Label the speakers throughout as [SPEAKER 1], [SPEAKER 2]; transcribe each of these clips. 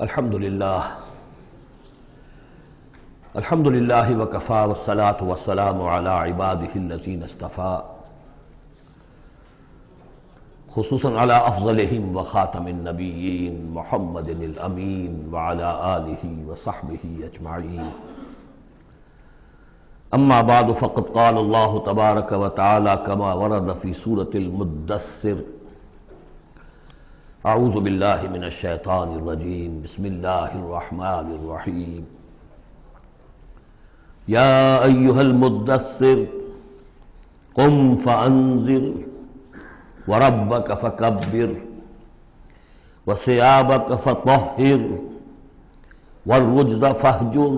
[SPEAKER 1] الحمدللہ وکفی والصلاة والسلام علی عبادہ الذین اصطفی خصوصاً علی افضلہم وخاتم النبیین محمد الامین وعلی آلہ وصحبہ اجمعین اما بعد فقد قال اللہ تبارک وتعالی کما ورد فی سورة المدثر اعوذ باللہ من الشیطان الرجیم بسم اللہ الرحمن الرحیم یا ایہا المدثر قم فانذر وربک فکبر وثیابک فطہر والرجز فاہجر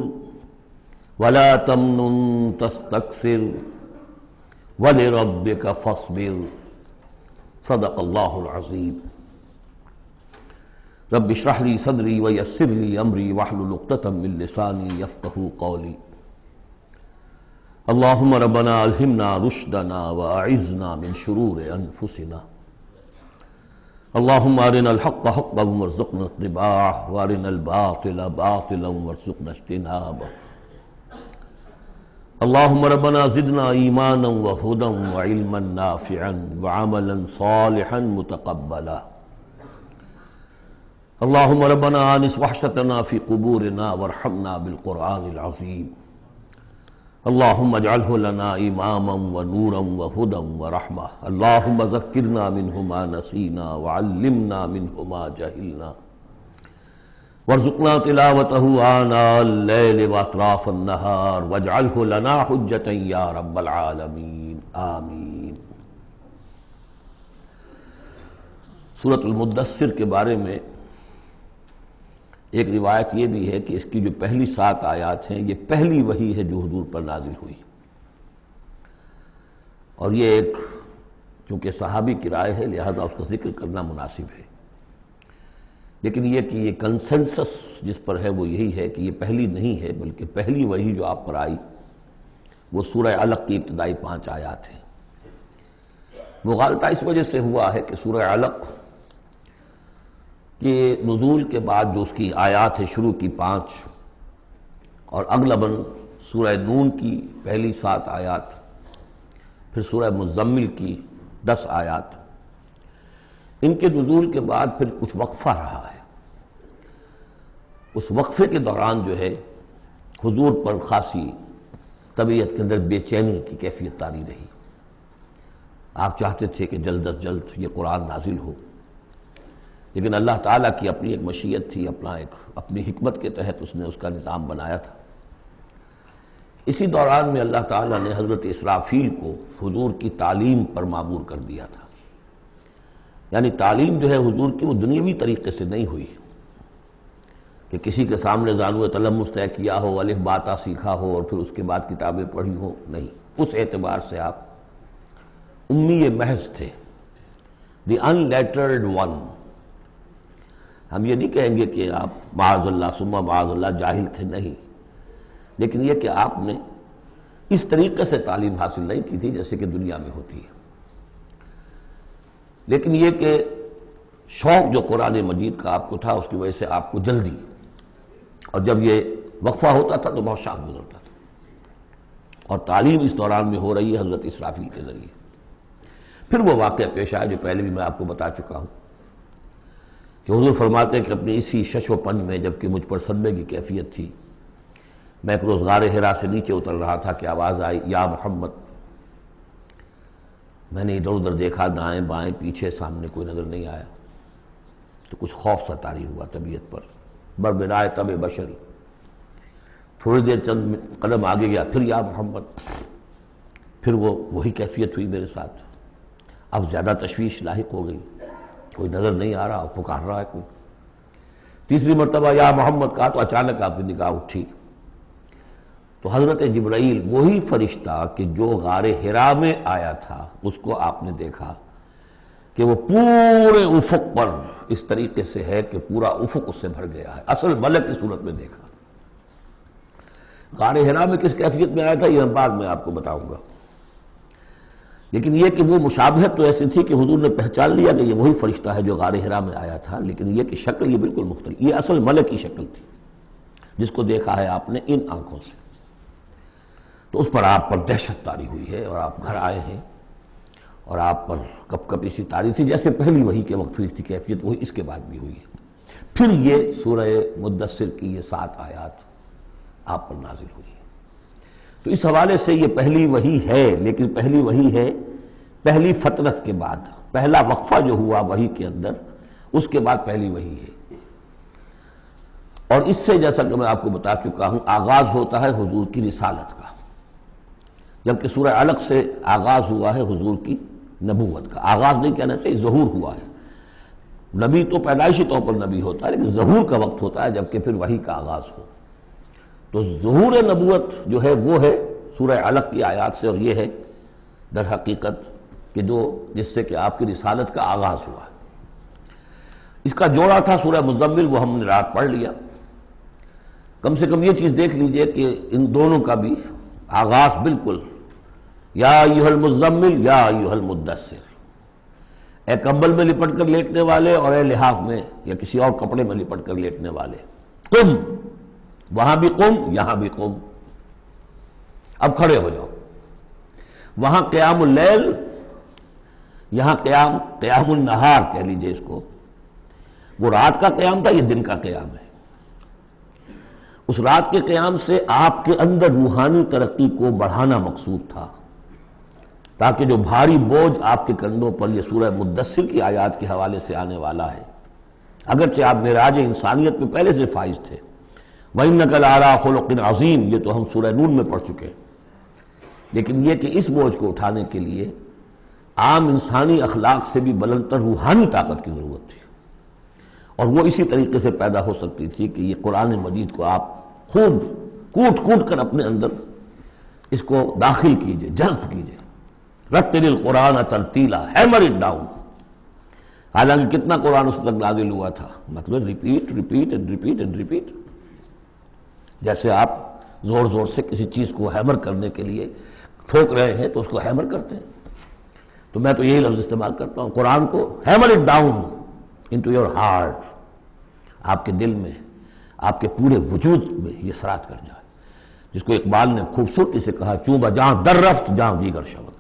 [SPEAKER 1] ولا تمنن تستکثر ولربک فاصبر صدق اللہ العظیم رب اشرح لی صدری ویسر لی امری واحلل عقدۃ من لسانی یفقہوا قولی اللہم ربنا الہمنا رشدنا واعذنا من شرور انفسنا اللہم ارنا الحق حقا وارزقنا اتباعہ وارنا الباطل باطلا وارزقنا اجتنابہ اللہم ربنا زدنا ایمانا وہدا وعلما نافعا وعملا صالحا متقبلا اللہم ربنا آنس وحشتنا فی قبورنا وارحمنا بالقرآن العظیم اللہم اجعلہ لنا اماما ونورا وہدا ورحمہ اللہم ذکرنا منہ ما نسینا وعلمنا منہ ما جہلنا وارزقنا تلاوتہ آناء اللیل واطراف النہار واجعلہ لنا حجتا یا رب العالمین آمین۔ سورۃ المدثر کے بارے میں ایک روایت یہ بھی ہے کہ اس کی جو پہلی 7 آیات ہیں یہ پہلی وحی ہے جو حضور پر نازل ہوئی، اور یہ ایک چونکہ صحابی کی رائے ہے لہذا اس کا ذکر کرنا مناسب ہے، لیکن یہ کہ یہ کنسنسس جس پر ہے وہ یہی ہے کہ یہ پہلی نہیں ہے بلکہ پہلی وحی جو آپ پر آئی وہ سورہ علق کی ابتدائی 5 آیات ہیں۔ مغالطہ اس وجہ سے ہوا ہے کہ سورہ علق کہ نزول کے بعد جو اس کی آیات ہے شروع کی 5 اور اغلباً سورہ نون کی پہلی 7 آیات، پھر سورہ مزمل کی 10 آیات، ان کے نزول کے بعد پھر کچھ وقفہ رہا ہے۔ اس وقفے کے دوران جو ہے حضور پر خاصی طبیعت کے اندر بے چینی کی کیفیت طاری رہی، آپ چاہتے تھے کہ جلد از جلد یہ قرآن نازل ہو، لیکن اللہ تعالیٰ کی اپنی ایک مشیت تھی، اپنی حکمت کے تحت اس نے اس کا نظام بنایا تھا۔ اسی دوران میں اللہ تعالیٰ نے حضرت اسرافیل کو حضور کی تعلیم پر معمور کر دیا تھا، یعنی تعلیم جو ہے حضور کی وہ دنیاوی طریقے سے نہیں ہوئی کہ کسی کے سامنے زانو تلمس طے کیا ہو، الف باتا سیکھا ہو اور پھر اس کے بعد کتابیں پڑھی ہو، نہیں، اس اعتبار سے آپ امی محض تھے، دی ان لیٹرڈ ون۔ ہم یہ نہیں کہیں گے کہ آپ معاذ اللہ ثم معاذ اللہ جاہل تھے، نہیں، لیکن یہ کہ آپ نے اس طریقے سے تعلیم حاصل نہیں کی تھی جیسے کہ دنیا میں ہوتی ہے، لیکن یہ کہ شوق جو قرآن مجید کا آپ کو تھا اس کی وجہ سے آپ کو جلدی، اور جب یہ وقفہ ہوتا تھا تو بہت شام گزرتا تھا، اور تعلیم اس دوران میں ہو رہی ہے حضرت اسرافیل کے ذریعے۔ پھر وہ واقعہ پیش آیا جو پہلے بھی میں آپ کو بتا چکا ہوں کہ حضور فرماتے ہیں کہ اپنی اسی شش و پنج میں جبکہ مجھ پر صدمے کی کیفیت تھی، میں ایک روز غار حرا سے نیچے اتر رہا تھا کہ آواز آئی یا محمد۔ میں نے ادھر ادھر دیکھا، دائیں بائیں پیچھے، سامنے کوئی نظر نہیں آیا، تو کچھ خوف سا طاری ہوا طبیعت پر، بربرائے طب بشری۔ تھوڑی دیر چند قدم آگے گیا، پھر یا محمد، پھر وہی کیفیت ہوئی میرے ساتھ۔ اب زیادہ تشویش لاحق ہو گئی، کوئی نظر نہیں آ رہا، پکار رہا ہے کوئی۔ تیسری مرتبہ یا محمد کہا تو اچانک آپ کی نگاہ اٹھی تو حضرت جبرائیل، وہی فرشتہ کہ جو غار حرا میں آیا تھا، اس کو آپ نے دیکھا کہ وہ پورے افق پر اس طریقے سے ہے کہ پورا افق اس سے بھر گیا ہے، اصل ملک کی صورت میں دیکھا۔ غار حرا میں کس کیفیت میں آیا تھا یہ بعد میں آپ کو بتاؤں گا، لیکن یہ کہ وہ مشابہت تو ایسی تھی کہ حضور نے پہچان لیا کہ یہ وہی فرشتہ ہے جو غار حرا میں آیا تھا، لیکن یہ کہ شکل یہ بالکل مختلف، یہ اصل ملک کی شکل تھی جس کو دیکھا ہے آپ نے ان آنکھوں سے۔ تو اس پر آپ پر دہشت طاری ہوئی ہے اور آپ گھر آئے ہیں اور آپ پر کپ کپ اسی طاری تھی جیسے پہلی وحی کے وقت ہوئی تھی کیفیت، وہی اس کے بعد بھی ہوئی ہے۔ پھر یہ سورہ مدثر کی یہ 7 آیات آپ پر نازل ہوئی ہے۔ تو اس حوالے سے یہ پہلی وحی ہے، لیکن پہلی وحی ہے پہلی فترت کے بعد، پہلا وقفہ جو ہوا وحی کے اندر اس کے بعد پہلی وحی ہے۔ اور اس سے جیسا کہ میں آپ کو بتا چکا ہوں آغاز ہوتا ہے حضور کی رسالت کا، جبکہ سورہ علق سے آغاز ہوا ہے حضور کی نبوت کا۔ آغاز نہیں کہنا چاہیے، ظہور ہوا ہے۔ نبی تو پیدائشی طور پر نبی ہوتا ہے، لیکن ظہور کا وقت ہوتا ہے جبکہ پھر وحی کا آغاز ہو۔ تو ظہور نبوت جو ہے وہ ہے سورہ علق کی آیات سے، اور یہ ہے در حقیقت کہ جس سے کہ آپ کی رسالت کا آغاز ہوا۔ اس کا جوڑا تھا سورہ مزمل، وہ ہم نے رات پڑھ لیا۔ کم سے کم یہ چیز دیکھ لیجئے کہ ان دونوں کا بھی آغاز بالکل یا ایھا المزمل یا ایھا المدثر، اے کمبل میں لپٹ کر لیٹنے والے اور اے لحاف میں یا کسی اور کپڑے میں لپٹ کر لیٹنے والے، قم، وہاں بھی قم یہاں بھی قم، اب کھڑے ہو جاؤ۔ وہاں قیام اللیل، یہاں قیام النہار کہہ لیجئے اس کو، وہ رات کا قیام تھا، یہ دن کا قیام ہے۔ اس رات کے قیام سے آپ کے اندر روحانی ترقی کو بڑھانا مقصود تھا، تاکہ جو بھاری بوجھ آپ کے کندھوں پر یہ سورہ مدثر کی آیات کے حوالے سے آنے والا ہے، اگرچہ آپ معراج انسانیت میں پہلے سے فائز تھے، وَإِنَّكَ لَعَلَىٰ خُلُقٍ عَظِيمٍ، یہ تو ہم سورہ نون میں پڑھ چکے، لیکن یہ کہ اس بوجھ کو اٹھانے کے لیے عام انسانی اخلاق سے بھی بلندتر روحانی طاقت کی ضرورت تھی، اور وہ اسی طریقے سے پیدا ہو سکتی تھی کہ یہ قرآن مجید کو آپ خوب کوٹ کوٹ کر اپنے اندر اس کو داخل کیجئے، جذب کیجئے۔ رتل القرآن ترتیلا، ہیمر اٹ ڈاؤن۔ حالانکہ کتنا قرآن اس تک نازل ہوا تھا، مطلب repeat repeat and repeat and repeat, جیسے آپ زور زور سے کسی چیز کو ہیمر کرنے کے لیے ٹھوک رہے ہیں تو اس کو ہیمر کرتے ہیں۔ تو میں تو یہی لفظ استعمال کرتا ہوں، قرآن کو hammer it down into your heart, آپ کے دل میں، آپ کے پورے وجود میں یہ سرات کر جائے، جس کو اقبال نے خوبصورتی سے کہا، چوں بجاں در رفت جاں دیگر شود،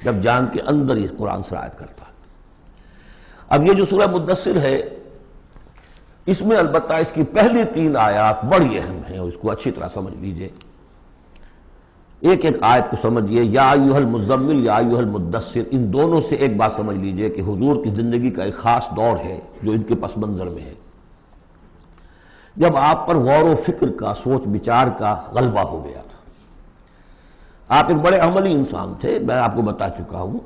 [SPEAKER 1] جب جان کے اندر یہ قرآن سرایت کرتا ہے۔ اب یہ جو سورہ مدثر ہے، اس میں البتہ اس کی پہلی 3 آیات بڑی اہم ہیں، اور اس کو اچھی طرح سمجھ لیجئے۔ ایک ایک آیت کو سمجھیے، یا ایھا المزمل یا ایھا المدثر، ان دونوں سے ایک بات سمجھ لیجئے کہ حضور کی زندگی کا ایک خاص دور ہے جو ان کے پس منظر میں ہے، جب آپ پر غور و فکر کا، سوچ بچار کا غلبہ ہو گیا تھا۔ آپ ایک بڑے عملی انسان تھے، میں آپ کو بتا چکا ہوں،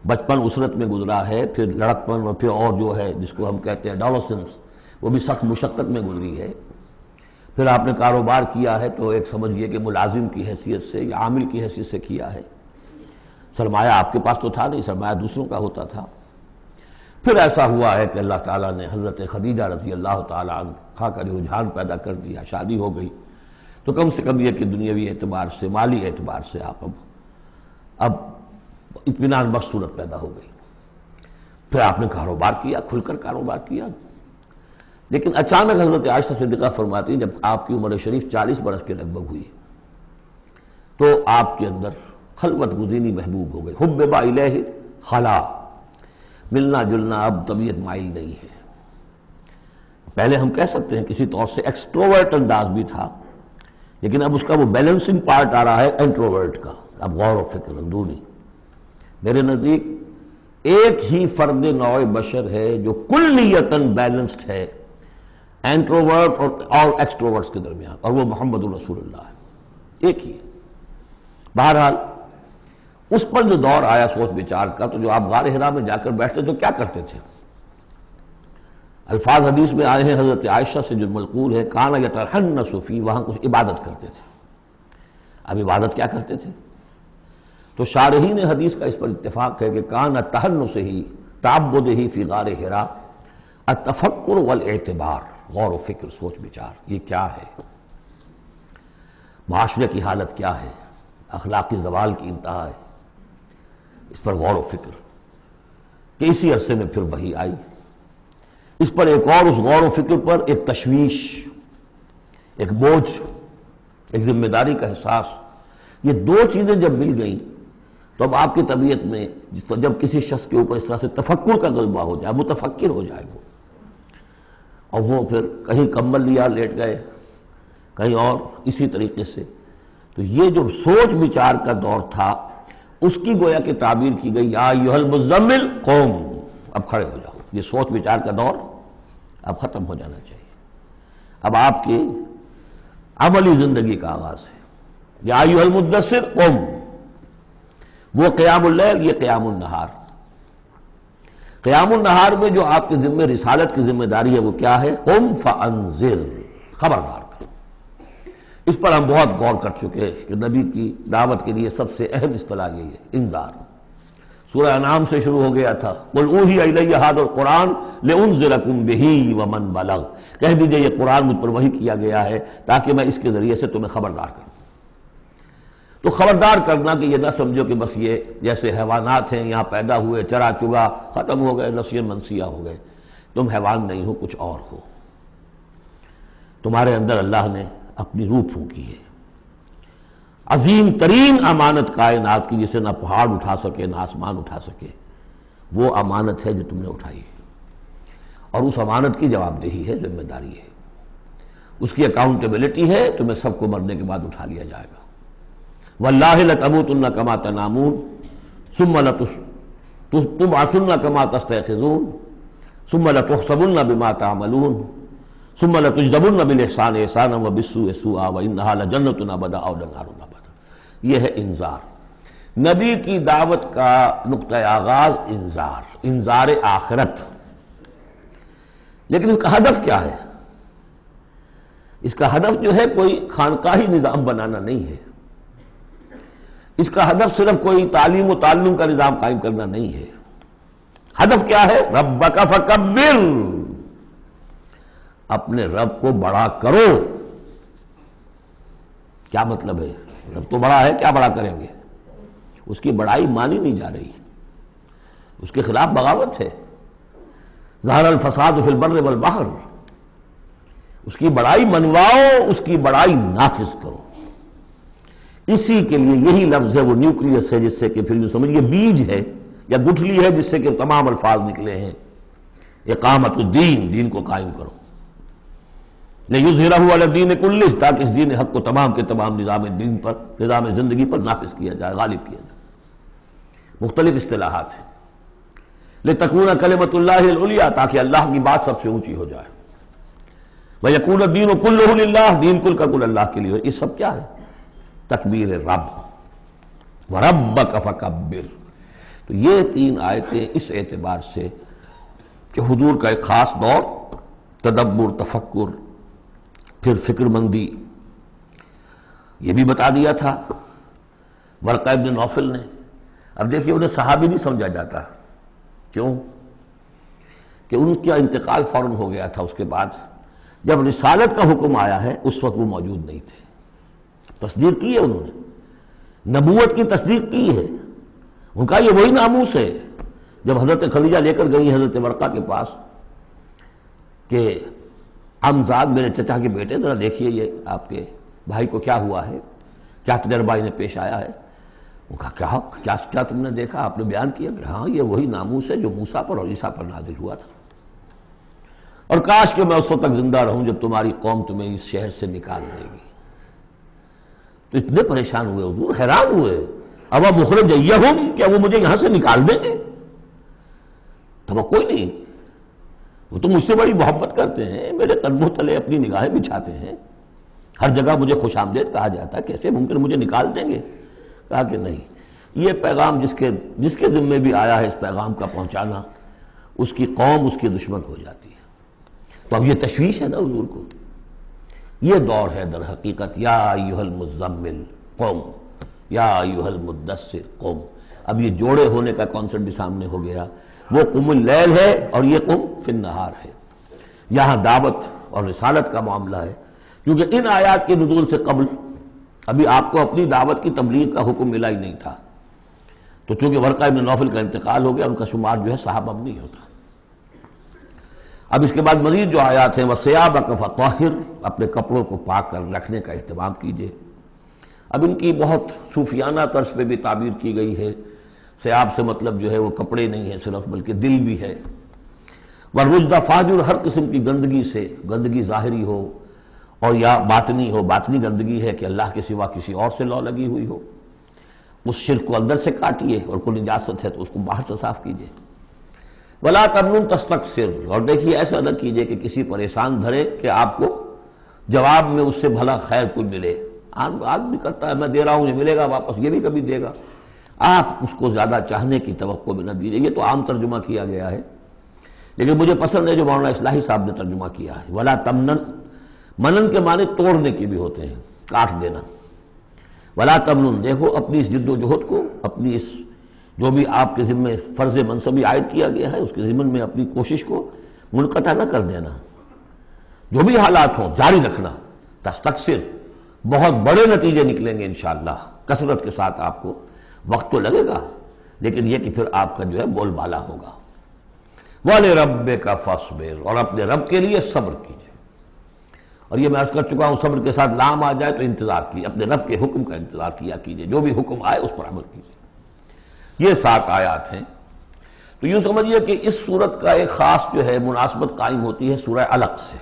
[SPEAKER 1] بچپن اسرت میں گزرا ہے، پھر لڑکپن، اور پھر اور جو ہے جس کو ہم کہتے ہیں ایڈولسنس، وہ بھی سخت مشقت میں گزری ہے۔ پھر آپ نے کاروبار کیا ہے تو ایک سمجھیے کہ ملازم کی حیثیت سے یا عامل کی حیثیت سے کیا ہے، سرمایہ آپ کے پاس تو تھا نہیں، سرمایہ دوسروں کا ہوتا تھا۔ پھر ایسا ہوا ہے کہ اللہ تعالیٰ نے حضرت خدیجہ رضی اللہ تعالیٰ عنہا کا رجحان پیدا کر دیا، شادی ہو گئی، تو کم سے کم یہ کہ دنیاوی اعتبار سے، مالی اعتبار سے آپ اب اطمینان بخش صورت پیدا ہو گئی۔ پھر آپ نے کاروبار کیا، کھل کر کاروبار کیا، لیکن اچانک حضرت عائشہ صدیقہ فرماتی ہیں جب آپ کی عمر شریف 40 برس کے لگ بھگ ہوئی تو آپ کے اندر خلوت گزینی محبوب ہو گئی، حبب الیہ خلا، ملنا جلنا اب طبیعت مائل نہیں ہے۔ پہلے ہم کہہ سکتے ہیں کسی طور سے ایکسٹروورٹ انداز بھی تھا، لیکن اب اس کا وہ بیلنسنگ پارٹ آ رہا ہے انٹروورٹ کا، اب غور و فکر اندرونی۔ میرے نزدیک ایک ہی فرد نوع بشر ہے جو کلیتاً بیلنسڈ ہے انٹروورٹ اور ایکسٹروورٹس کے درمیان، اور وہ محمد الرسول اللہ ہے، ایک ہی۔ بہرحال اس پر جو دور آیا سوچ بچار کا، تو جو آپ غار حرا میں جا کر بیٹھتے تو کیا کرتے تھے؟ الفاظ حدیث میں آئے ہیں حضرت عائشہ سے جو ملقول ہے، کانا یتحنس فی، وہاں کچھ عبادت کرتے تھے۔ اب عبادت کیا کرتے تھے؟ تو شارحین حدیث کا اس پر اتفاق ہے کہ کانا تحنس ہی تعبد ہی فی غار حرا التفکر والاعتبار، غور و فکر، سوچ بچار، یہ کیا ہے، معاشرے کی حالت کیا ہے، اخلاقی زوال کی انتہا ہے، اس پر غور و فکر کہ اسی عرصے میں پھر وحی آئی. اس پر ایک اور اس غور و فکر پر ایک تشویش، ایک بوجھ، ایک ذمہ داری کا احساس. یہ دو چیزیں جب مل گئیں تو اب آپ کی طبیعت میں جب کسی شخص کے اوپر اس طرح سے تفکر کا غلبہ ہو جائے، متفکر ہو جائے وہ، اور وہ پھر کہیں کمبل لیا لیٹ گئے، کہیں اور اسی طریقے سے، تو یہ جو سوچ بچار کا دور تھا اس کی گویا کہ تعبیر کی گئی یا ایھا المزمل قوم، اب کھڑے ہو جاؤ. یہ سوچ بچار کا دور اب ختم ہو جانا چاہیے. اب آپ کی عملی زندگی کا آغاز ہے. یا ایھا المدثر قم، وہ قیام اللیل، یہ قیام النہار. قیام النہار میں جو آپ کے ذمہ رسالت کی ذمہ داری ہے وہ کیا ہے؟ قم فانذر، خبردار کرو. اس پر ہم بہت غور کر چکے ہیں کہ نبی کی دعوت کے لیے سب سے اہم اصطلاح یہی ہے، انذار. سورہ انعام سے شروع ہو گیا تھا، قل اوحی الی ھذا القرآن لانذرکم بہ ومن بلغ، کہہ دیجئے یہ قرآن مجھ پر وحی کیا گیا ہے تاکہ میں اس کے ذریعے سے تمہیں خبردار کروں. تو خبردار کرنا کہ یہ نہ سمجھو کہ بس یہ جیسے حیوانات ہیں یہاں پیدا ہوئے، چرا چگا، ختم ہو گئے، نسیاں منسیاں ہو گئے. تم حیوان نہیں ہو، کچھ اور ہو. تمہارے اندر اللہ نے اپنی روح پھونکی ہے، عظیم ترین امانت کائنات کی، جسے نہ پہاڑ اٹھا سکے نہ آسمان اٹھا سکے. وہ امانت ہے جو تم نے اٹھائی ہے، اور اس امانت کی جواب دہی ہے، ذمہ داری ہے، اس کی اکاؤنٹیبلٹی ہے. تمہیں سب کو مرنے کے بعد اٹھا لیا جائے گا. واللہ لتموتن کما تنامون ثم تبعثن کما تستيقظون ثم لتحسبن بما تعملون ثم لتجزون بالاحسان احسانا وبالسوء سوءا وانها لجنة ابدا او نار ابدا. یہ ہے انذار. نبی کی دعوت کا نقطہ آغاز انذار آخرت. لیکن اس کا ہدف کیا ہے؟ اس کا ہدف جو ہے کوئی خانقاہی نظام بنانا نہیں ہے. اس کا ہدف صرف کوئی تعلیم و تعلم کا نظام قائم کرنا نہیں ہے. ہدف کیا ہے؟ ربک فکبر، اپنے رب کو بڑا کرو. کیا مطلب ہے؟ رب تو بڑا ہے، کیا بڑا کریں گے؟ اس کی بڑائی مانی نہیں جا رہی، اس کے خلاف بغاوت ہے. ظہر الفساد فی البر والبحر، اس کی بڑائی منواؤ، اس کی بڑائی نافذ کرو. اسی کے لیے یہی لفظ ہے، وہ نیوکلیس ہے جس سے کہ پھر سمجھیے بیج ہے یا گٹھلی ہے جس سے کہ تمام الفاظ نکلے ہیں. اقامت الدین، دین کو قائم کرو. لِیُظْہِرَہُ عَلَى الدِّینِ کُلِّہ، تاکہ اس دین حق کو تمام کے تمام نظام دین پر، نظام زندگی پر نافذ کیا جائے، غالب کیا جائے. مختلف اصطلاحات ہیں. لِتَکُونَ کَلِمَۃُ اللہِ الْعُلْیَا، تاکہ اللہ کی بات سب سے اونچی ہو جائے. وَیَکُونَ الدِّینُ کُلُّہُ لِلَّہِ، دین کل کا کل اللہ کے لیے. یہ سب کیا ہے؟ تکبیر رب. وَرَبَّکَ فَکَبِّرْ. تو یہ تین آیتیں اس اعتبار سے کہ حضور کا ایک خاص دور، تدبر، تفکر، پھر فکر مندی، یہ بھی بتا دیا تھا ورقہ ابن نوفل نے. اب دیکھیے انہیں صحابی نہیں سمجھا جاتا. کیوں؟ کہ ان کا انتقال فوراً ہو گیا تھا. اس کے بعد جب رسالت کا حکم آیا ہے اس وقت وہ موجود نہیں تھے. تصدیق کی ہے انہوں نے، نبوت کی تصدیق کی ہے. ان کا یہ وہی ناموس ہے. جب حضرت خدیجہ لے کر گئی حضرت ورقہ کے پاس کہ عمزاد میرے چچا کے بیٹے، ذرا دیکھیے یہ آپ کے بھائی کو کیا ہوا ہے، کیا تجربہ انہیں پیش آیا ہے. وہ کہا کیا تم نے دیکھا؟ آپ نے بیان کیا کہ ہاں یہ وہی ناموس ہے جو موسیٰ پر اور عیسیٰ پر نازل ہوا تھا، اور کاش کہ میں اس وقت تک زندہ رہوں جب تمہاری قوم تمہیں اس شہر سے نکال دے گی. تو اتنے پریشان ہوئے حضور، حیران ہوئے. اب مخرجیہم، کیا وہ مجھے یہاں سے نکال دیں گے؟ توقع نہیں. وہ تو مجھ سے بڑی محبت کرتے ہیں، میرے قدموں تلے اپنی نگاہیں بچھاتے ہیں، ہر جگہ مجھے خوش آمدید کہا جاتا ہے، کیسے ممکن مجھے نکال دیں گے؟ کہا کہ نہیں، یہ پیغام جس کے ذمے بھی آیا ہے اس پیغام کا پہنچانا، اس کی قوم اس کی دشمن ہو جاتی ہے. تو اب یہ تشویش ہے نا حضور کو. یہ دور ہے در حقیقت یا ایھا المزمل قم، یا ایھا المدثر قم. اب یہ جوڑے ہونے کا کانسیپٹ بھی سامنے ہو گیا. وہ قم اللیل ہے اور یہ قم فی النہار ہے. یہاں دعوت اور رسالت کا معاملہ ہے، کیونکہ ان آیات کے نزول سے قبل ابھی آپ کو اپنی دعوت کی تبلیغ کا حکم ملا ہی نہیں تھا. تو چونکہ ورقہ ابن نوفل کا انتقال ہو گیا، ان کا شمار جو ہے صحابہ میں نہیں ہوتا۔ اب اس کے بعد مزید جو آیات ہیں، وَثِيَابَكَ فَطَهِّرْ، اپنے کپڑوں کو پاک کر رکھنے کا اہتمام کیجیے۔ اب ان کی بہت صوفیانہ طرز پہ بھی تعبیر کی گئی ہے۔ ثیاب سے مطلب جو ہے وہ کپڑے نہیں ہے صرف، بلکہ دل بھی ہے۔ وَالرُّجْزَ فَاجُر، ہر قسم کی گندگی سے، گندگی ظاہری ہو اور یا باطنی ہو، باطنی گندگی ہے کہ اللہ کے سوا کسی اور سے لو لگی ہوئی ہو، اس شرک کو اندر سے کاٹیے، اور کوئی نجاست ہے تو اس کو باہر سے صاف کیجیے۔ وَلَا تَمْنُن تَسْتَكْثِرْ، اور دیکھیے ایسا نہ کیجیے کہ کسی پریشان دھرے کہ آپ کو جواب میں اس سے بھلا خیر کوئی ملے۔ آدمی کرتا ہے میں دے رہا ہوں یہ ملے گا واپس، یہ بھی کبھی دے گا، آپ اس کو زیادہ چاہنے کی توقع بھی نہ دیجیے۔ یہ تو عام ترجمہ کیا گیا ہے، لیکن مجھے پسند ہے جو مولانا اصلاحی صاحب نے ترجمہ کیا ہے۔ وَلَا تَمْنُن، منن کے معنی توڑنے کے بھی ہوتے ہیں، کاٹ دینا۔ وَلَا تَمْنُن، دیکھو اپنی اس جد و جہد کو، اپنی اس جو بھی آپ کے ذمہ فرض منصبی عائد کیا گیا ہے اس کے ضمن میں اپنی کوشش کو منقطع نہ کر دینا، جو بھی حالات ہوں جاری رکھنا۔ تستکثر، بہت بڑے نتیجے نکلیں گے انشاءاللہ، کثرت کے ساتھ آپ کو وقت تو لگے گا، لیکن یہ کہ پھر آپ کا جو ہے بول بالا ہوگا۔ وَلِرَبِّكَ فَاصْبِرْ، اور اپنے رب کے لیے صبر کیجیے۔ اور یہ میں عرض کر چکا ہوں، صبر کے ساتھ لام آ جائے تو انتظار کیجیے، اپنے رب کے حکم کا انتظار کیا کیجیے، جو بھی حکم آئے اس پر عمل کیجیے۔ یہ 7 آیات ہیں۔ تو یوں سمجھیے کہ اس سورت کا ایک خاص جو ہے مناسبت قائم ہوتی ہے سورہ علق سے۔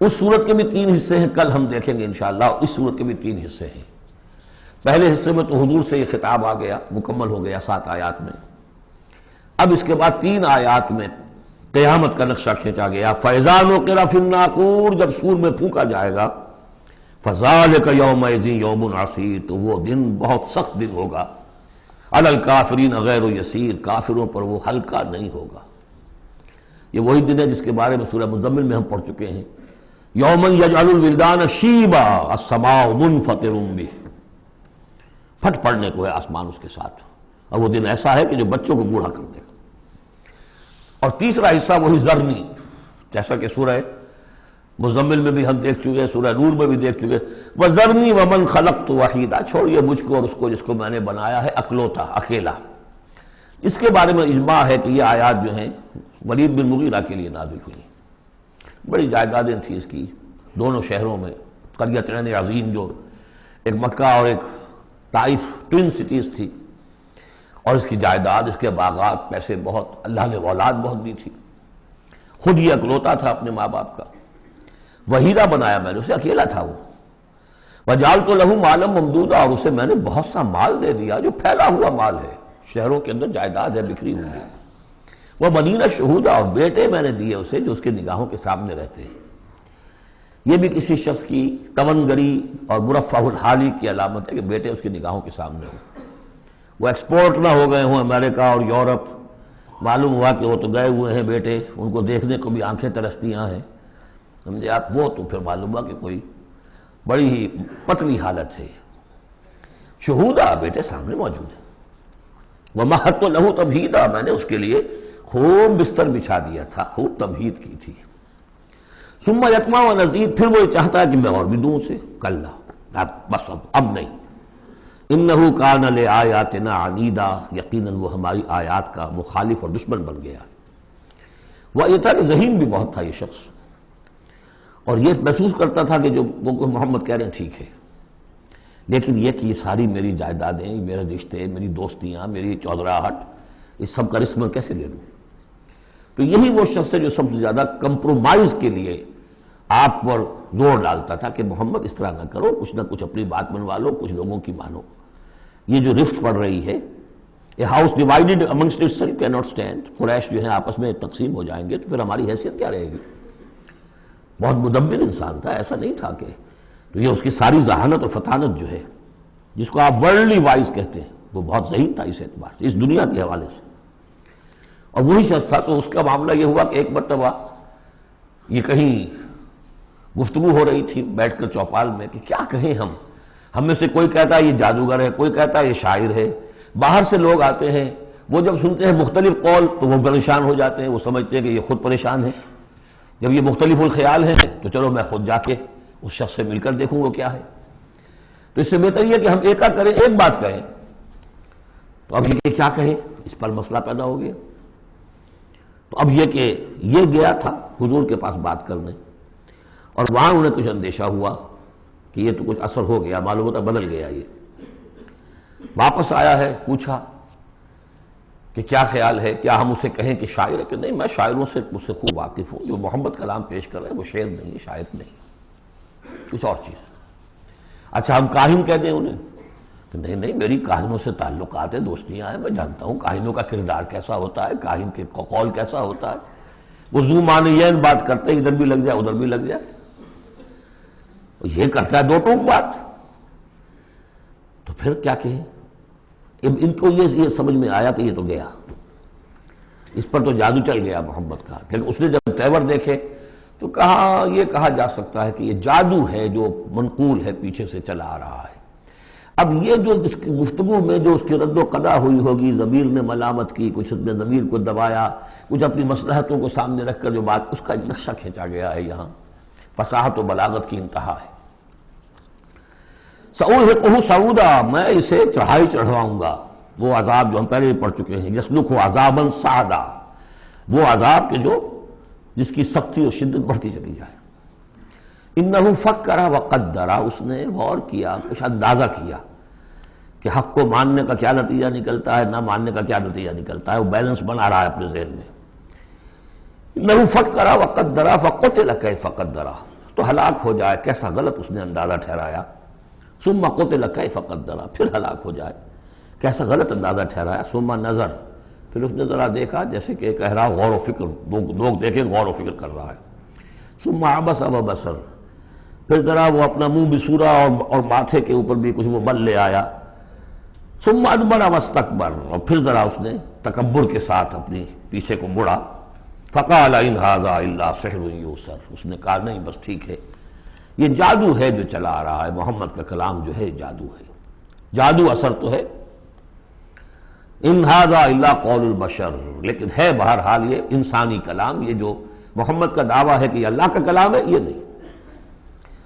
[SPEAKER 1] اس سورت کے بھی 3 حصے ہیں، کل ہم دیکھیں گے انشاءاللہ۔ اس سورت کے بھی 3 حصے ہیں۔ پہلے حصے میں تو حضور سے یہ خطاب آ گیا، مکمل ہو گیا 7 آیات میں۔ اب اس کے بعد 3 آیات میں قیامت کا نقشہ کھینچا گیا۔ فَإِذَا نُقِرَ فِي النَّاقُورِ، جب سور میں پھونکا جائے گا، فَذَلِكَ يَوْمَئِذٍ يَوْمٌ عَسِيرٌ، تو وہ دن بہت سخت دن ہوگا۔ عَلَى الْكَافِرِينَ غَيْرُ يَسِيرٌ، کافروں پر وہ ہلکا نہیں ہوگا۔ یہ وہی دن ہے جس کے بارے میں سورہ مزمل میں ہم پڑھ چکے ہیں۔ یومًا یجعل الولدان شیبا السماء منفطر بہ، پھٹ پڑنے کو ہے آسمان اس کے ساتھ، اور وہ دن ایسا ہے کہ جو بچوں کو بوڑھا کر دے گا۔ اور تیسرا حصہ وہی ذرنی، جیسا کہ سورہ مزمل میں بھی ہم دیکھ چکے، سورہ نور میں بھی دیکھ چکے۔ وَذَرْنِي وَمَنْ خَلَقْتُ وَحِيدًا، چھوڑیے مجھ کو اور اس کو جس کو میں نے بنایا ہے اکلوتا، اکیلا۔ اس کے بارے میں اجماع ہے کہ یہ آیات جو ہیں ولید بن مغیرہ کے لیے نازل ہوئی۔ بڑی جائیدادیں تھیں اس کی دونوں شہروں میں، قریتین عظیم، جو ایک مکہ اور ایک طائف، ٹوین سٹیز تھی، اور اس کی جائیداد، اس کے باغات، پیسے بہت، اللہ نے اولاد بہت دی تھی۔ خود یہ اکلوتا تھا اپنے ماں باپ کا، وحیدہ بنایا میں نے اسے، اکیلا تھا وہ۔ وَجَعَلْتُ لَهُ مَالًا مَمْدُودًا، اور اسے میں نے بہت سا مال دے دیا جو پھیلا ہوا مال ہے، شہروں کے اندر جائیداد ہے بکھری ہوئی ہے۔ وَبَنِينَ شُهُودًا، اور بیٹے میں نے دیے اسے جو اس کے نگاہوں کے سامنے رہتے ہیں۔ یہ بھی کسی شخص کی تونگری اور مرفہ الحالی کی علامت ہے کہ بیٹے اس کی نگاہوں کے سامنے ہوں، وہ ایکسپورٹ نہ ہو گئے ہوں امریکہ اور یورپ، معلوم ہوا کہ وہ تو گئے ہوئے ہیں بیٹے، ان کو دیکھنے کو بھی آنکھیں ترستیاں ہیں، سمجھے آپ، وہ تو پھر معلوم ہوا کہ کوئی بڑی ہی پتلی حالت ہے۔ شہودہ، بیٹے سامنے موجود ہے۔ وَمَهَّدتُّ لَهُ تَمْهِيدًا، میں نے اس کے لیے خوب بستر بچھا دیا تھا، خوب تمہید کی تھی۔ ثُمَّ يَطْمَعُ أَنْ أَزِيدَ، پھر وہ چاہتا ہے کہ میں اور بھی دوں اسے، کلا، بس اب نہیں۔ إِنَّهُ كَانَ لِآيَاتِنَا عَنِيدًا، یقیناً وہ ہماری آیات کا مخالف اور دشمن بن گیا۔ وہ یہ تھا کہ ذہین بھی بہت تھا یہ شخص، اور یہ محسوس کرتا تھا کہ جو وہ محمد کہہ رہے ہیں ٹھیک ہے، لیکن یہ کہ یہ ساری میری جائیدادیں، میرے رشتے، میری دوستیاں، میری چودراہٹ، اس سب کا رسم کیسے لے لوں؟ تو یہی وہ شخص ہے جو سب سے زیادہ کمپرومائز کے لیے آپ پر زور ڈالتا تھا کہ محمد اس طرح نہ کرو، کچھ نہ کچھ اپنی بات منوا لو، کچھ لوگوں کی مانو۔ یہ جو رفت پڑ رہی ہے، a house divided amongst itself can not stand, قریش جو ہیں آپس میں تقسیم ہو جائیں گے تو پھر ہماری حیثیت کیا رہے گی؟ بہت مدبر انسان تھا، ایسا نہیں تھا کہ، تو یہ اس کی ساری ذہانت اور فطانت جو ہے، جس کو آپ ورلڈلی وائز کہتے ہیں، وہ بہت ذہین تھا اس اعتبار سے، اس دنیا کے حوالے سے۔ اور وہی شخص تھا، تو اس کا معاملہ یہ ہوا کہ ایک مرتبہ یہ کہیں گفتگو ہو رہی تھی بیٹھ کر چوپال میں کہ کیا کہیں ہم میں سے کوئی کہتا ہے یہ جادوگر ہے، کوئی کہتا ہے یہ شاعر ہے، باہر سے لوگ آتے ہیں، وہ جب سنتے ہیں مختلف قول تو وہ پریشان ہو جاتے ہیں، وہ سمجھتے ہیں کہ یہ خود پریشان ہے، جب یہ مختلف الخیال ہیں تو چلو میں خود جا کے اس شخص سے مل کر دیکھوں وہ کیا ہے۔ تو اس سے بہتر یہ کہ ہم ایک بات کہیں، تو اب یہ کیا کہیں، اس پر مسئلہ پیدا ہو گیا۔ تو اب یہ کہ یہ گیا تھا حضور کے پاس بات کرنے، اور وہاں انہیں کچھ اندیشہ ہوا کہ یہ تو کچھ اثر ہو گیا، معلوم ہوتا بدل گیا۔ یہ واپس آیا ہے، پوچھا کہ کیا خیال ہے، کیا ہم اسے کہیں کہ شاعر ہے؟ کہ نہیں، میں شاعروں سے مجھ سے خوب واقف ہوں، جو محمد کلام پیش کر رہے ہیں وہ شعر نہیں ہے، شاعر نہیں، کچھ اور چیز۔ اچھا ہم کاہن کہہ دیں انہیں؟ کہ نہیں نہیں، میری کاہنوں سے تعلقات ہیں، دوستیاں ہیں، میں جانتا ہوں کاہنوں کا کردار کیسا ہوتا ہے، کاہن کے قول کیسا ہوتا ہے، وہ ذو معنیین بات کرتے ہیں، ادھر بھی لگ جائے ادھر بھی لگ جائے، یہ کرتا ہے دو ٹوک بات۔ تو پھر کیا کہیں؟ ان کو یہ سمجھ میں آیا کہ یہ تو گیا، اس پر تو جادو چل گیا محمد کا۔ لیکن اس نے جب تیور دیکھے تو کہا، یہ کہا جا سکتا ہے کہ یہ جادو ہے جو منقول ہے، پیچھے سے چلا آ رہا ہے۔ اب یہ جو اس کی گفتگو میں جو اس کی رد و قدا ہوئی ہوگی، ضمیر نے ملامت کی، کچھ نے ضمیر کو دبایا، کچھ اپنی مصلحتوں کو سامنے رکھ کر جو بات، اس کا ایک نقشہ کھینچا گیا ہے یہاں، فصاحت و بلاغت کی انتہا ہے۔ سأرهقه صعودا، میں اسے چڑھائی چڑھواؤں گا، وہ عذاب جو ہم پہلے پڑھ چکے ہیں، یسلکہ عذابا صعدا، وہ عذاب کہ جو جس کی سختی اور شدت بڑھتی چلی جائے۔ انہ فکر وقدر، اس نے غور کیا، کچھ اندازہ کیا کہ حق کو ماننے کا کیا نتیجہ نکلتا ہے، نہ ماننے کا کیا نتیجہ نکلتا ہے، وہ بیلنس بنا رہا ہے اپنے ذہن میں۔ انہ فکر وقدر فقتل کیف قدر، تو ہلاک ہو جائے، کیسا غلط اس نے اندازہ ٹھہرایا۔ ثم قتل کیف قدر، پھر ہلاک ہو جائے، کیسا غلط اندازہ ٹھہرایا۔ ثم نظر، پھر اس نے ذرا دیکھا، جیسے کہ کہہ رہا غور و فکر، لوگ دیکھیں غور و فکر کر رہا ہے۔ ثم عبس وبصر، پھر ذرا وہ اپنا منہ بسورا اور ماتھے کے اوپر بھی کچھ وہ بل لے آیا۔ ثم ادبر واستکبر، اور پھر ذرا اس نے تکبر کے ساتھ اپنی پیچھے کو مڑا۔ فقال ان ھذا الا سحر یؤثر، اس نے کہا نہیں بس ٹھیک ہے، یہ جادو ہے جو چلا آ رہا ہے، محمد کا کلام جو ہے جادو ہے، جادو اثر تو ہے۔ ان ھذا الا قول البشر، لیکن ہے بہرحال یہ انسانی کلام، یہ جو محمد کا دعویٰ ہے کہ یہ اللہ کا کلام ہے، یہ نہیں۔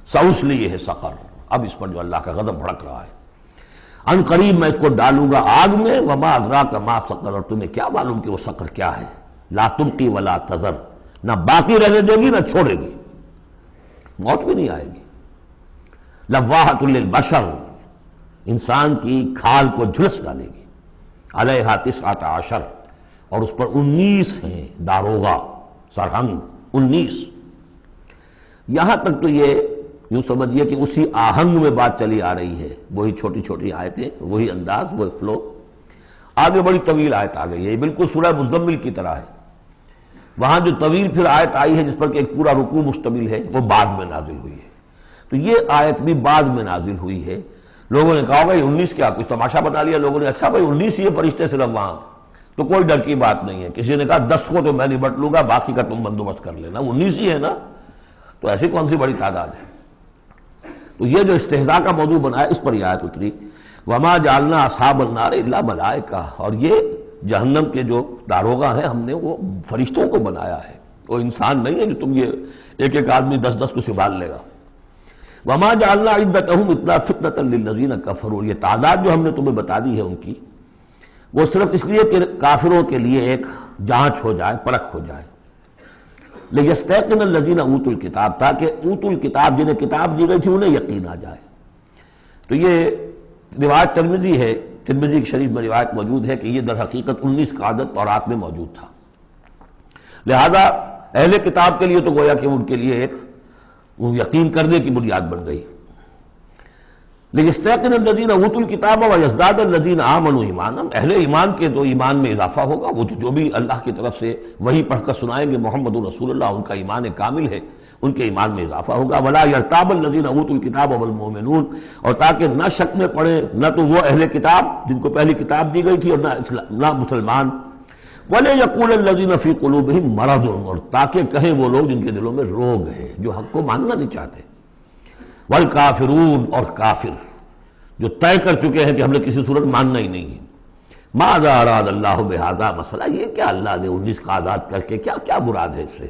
[SPEAKER 1] سأصلیہ سقر، اب اس پر جو اللہ کا غضب بھڑک رہا ہے، ان قریب میں اس کو ڈالوں گا آگ میں۔ وما ادراک ما سقر، اور تمہیں کیا معلوم کہ وہ سقر کیا ہے۔ لا تبقی ولا تذر، نہ باقی رہنے دے گی نہ چھوڑے گی، موت بھی نہیں آئے گی۔ لواحۃ للبشر، انسان کی کھال کو جھلس ڈالے گی۔ علیہا 19، اور اس پر 19 ہیں داروغہ، سرہنگ 19۔ یہاں تک تو یہ یوں سمجھیے کہ اسی آہنگ میں بات چلی آ رہی ہے، وہی چھوٹی چھوٹی آیتیں، وہی انداز، وہی فلو۔ آگے بڑی طویل آیت آ گئی ہے، یہ بالکل سورہ مزمل کی طرح ہے۔ وہاں جو طویل پھر آیت آئی ہے جس پر کہ ایک پورا رکوع مشتمل ہے، وہ بعد میں نازل ہوئی ہے۔ تو یہ آیت بھی بعد میں نازل ہوئی ہے۔ لوگوں نے کہا بھائی 19 کیا، کچھ تماشا بنا لیا لوگوں نے، اچھا بھائی 19 یہ فرشتے صرف وہاں، تو کوئی ڈر کی بات نہیں ہے۔ کسی نے کہا 10 کو تو میں نبٹ لوں گا، باقی کا تم بندوبست کر لینا، 19 ہی ہے نا، تو ایسی کون سی بڑی تعداد ہے۔ تو یہ جو استہزاء کا موضوع بنایا، اس پر یہ آیت اتری۔ وما جعلنا اصحاب النار الا ملائکہ، اور یہ جہنم کے جو داروغہ ہیں ہم نے وہ فرشتوں کو بنایا ہے، وہ انسان نہیں ہے جو تم یہ ایک ایک آدمی 10 کو سنبھال لے گا۔ وما جعلنا عدتهم الا فتنة للذین کفروا، یہ تعداد جو ہم نے تمہیں بتا دی ہے ان کی، وہ صرف اس لیے کہ کافروں کے لیے ایک جانچ ہو جائے، پرکھ ہو جائے۔ لیستیقن الذین اوتوا الکتاب، تاکہ اوتوا الکتاب جنہیں کتاب دی گئی تھی انہیں یقین آ جائے۔ تو یہ روایت ترمذی ہے، ترمذی کی شریف میں روایت موجود ہے کہ یہ در حقیقت 19 کا عدد تورات میں موجود تھا، لہذا اہل کتاب کے لیے تو گویا کہ ان کے لیے ایک یقین کرنے کی بنیاد بن گئی۔ لیستیقن الذین اوتوا الکتاب ویزداد الذین آمنوا ایمانا، اہل ایمان کے تو ایمان میں اضافہ ہوگا، وہ جو بھی اللہ کی طرف سے وہی پڑھ کر سنائیں گے محمد رسول اللہ، ان کا ایمان کامل ہے، ان کے ایمان میں اضافہ ہوگا۔ ولا یرتاب الذین اوتوا الکتاب والمؤمنون، اور تاکہ نہ شک میں پڑے نہ تو وہ اہل کتاب جن کو پہلی کتاب دی گئی تھی اور نہ مسلمان۔ وَلَيَقُولَ الَّذِينَ فِي قُلُوبِهِم مَرَضٌ، اور تاکہ کہیں وہ لوگ جن کے دلوں میں روگ ہے، جو حق کو ماننا نہیں چاہتے۔ والکافرون، اور کافر جو طے کر چکے ہیں کہ ہم نے کسی صورت ماننا ہی نہیں ہے۔ ماذا اراد اللہ بہذا، مسئلہ یہ کیا اللہ نے 19 کا اعداد کر کے کیا مراد ہے اس سے۔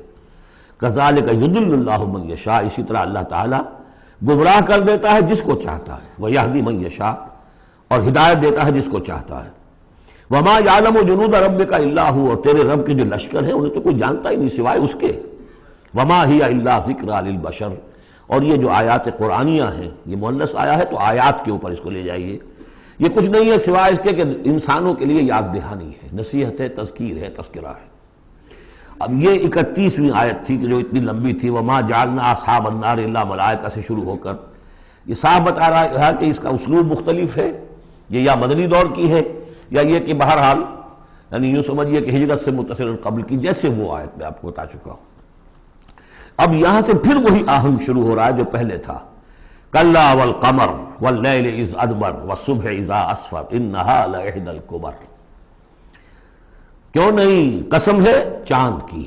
[SPEAKER 1] کذالک یضل اللہ من یشاء، اسی طرح اللہ تعالیٰ گمراہ کر دیتا ہے جس کو چاہتا ہے، ویہدی من یشاء، اور ہدایت دیتا ہے جس کو چاہتا ہے۔ وما یعلم جنود ربک الا هو، اور تیرے رب کے جو لشکر ہیں انہیں تو کوئی جانتا ہی نہیں سوائے اس کے. وما ہی الا ذکری للبشر، اور یہ جو آیات قرآنیہ ہیں، یہ مؤنث آیا ہے تو آیات کے اوپر اس کو لے جائیے، یہ کچھ نہیں ہے سوائے اس کے کہ انسانوں کے لیے یاد دہانی ہے، نصیحت ہے، تذکیر ہے، تذکرہ ہے. اب یہ 31ویں آیت تھی کہ جو اتنی لمبی تھی، وما جعلنا اصحاب النار الا ملائکہ سے شروع ہو کر یہ صاحب بتا رہا ہے کہ اس کا اسلوب مختلف ہے، یہ یا مدنی دور کی ہے یا یہ کہ بہرحال یعنی یوں سمجھیے کہ ہجرت سے متصل قبل کی، جیسے وہ آیت میں آپ کو بتا چکا ہوں. اب یہاں سے پھر وہی آہنگ شروع ہو رہا ہے جو پہلے تھا. کلا والقمر واللیل اذ ادبر والصبح اذا اسفر انہا لإحدی الکبر. کیوں نہیں، قسم ہے چاند کی،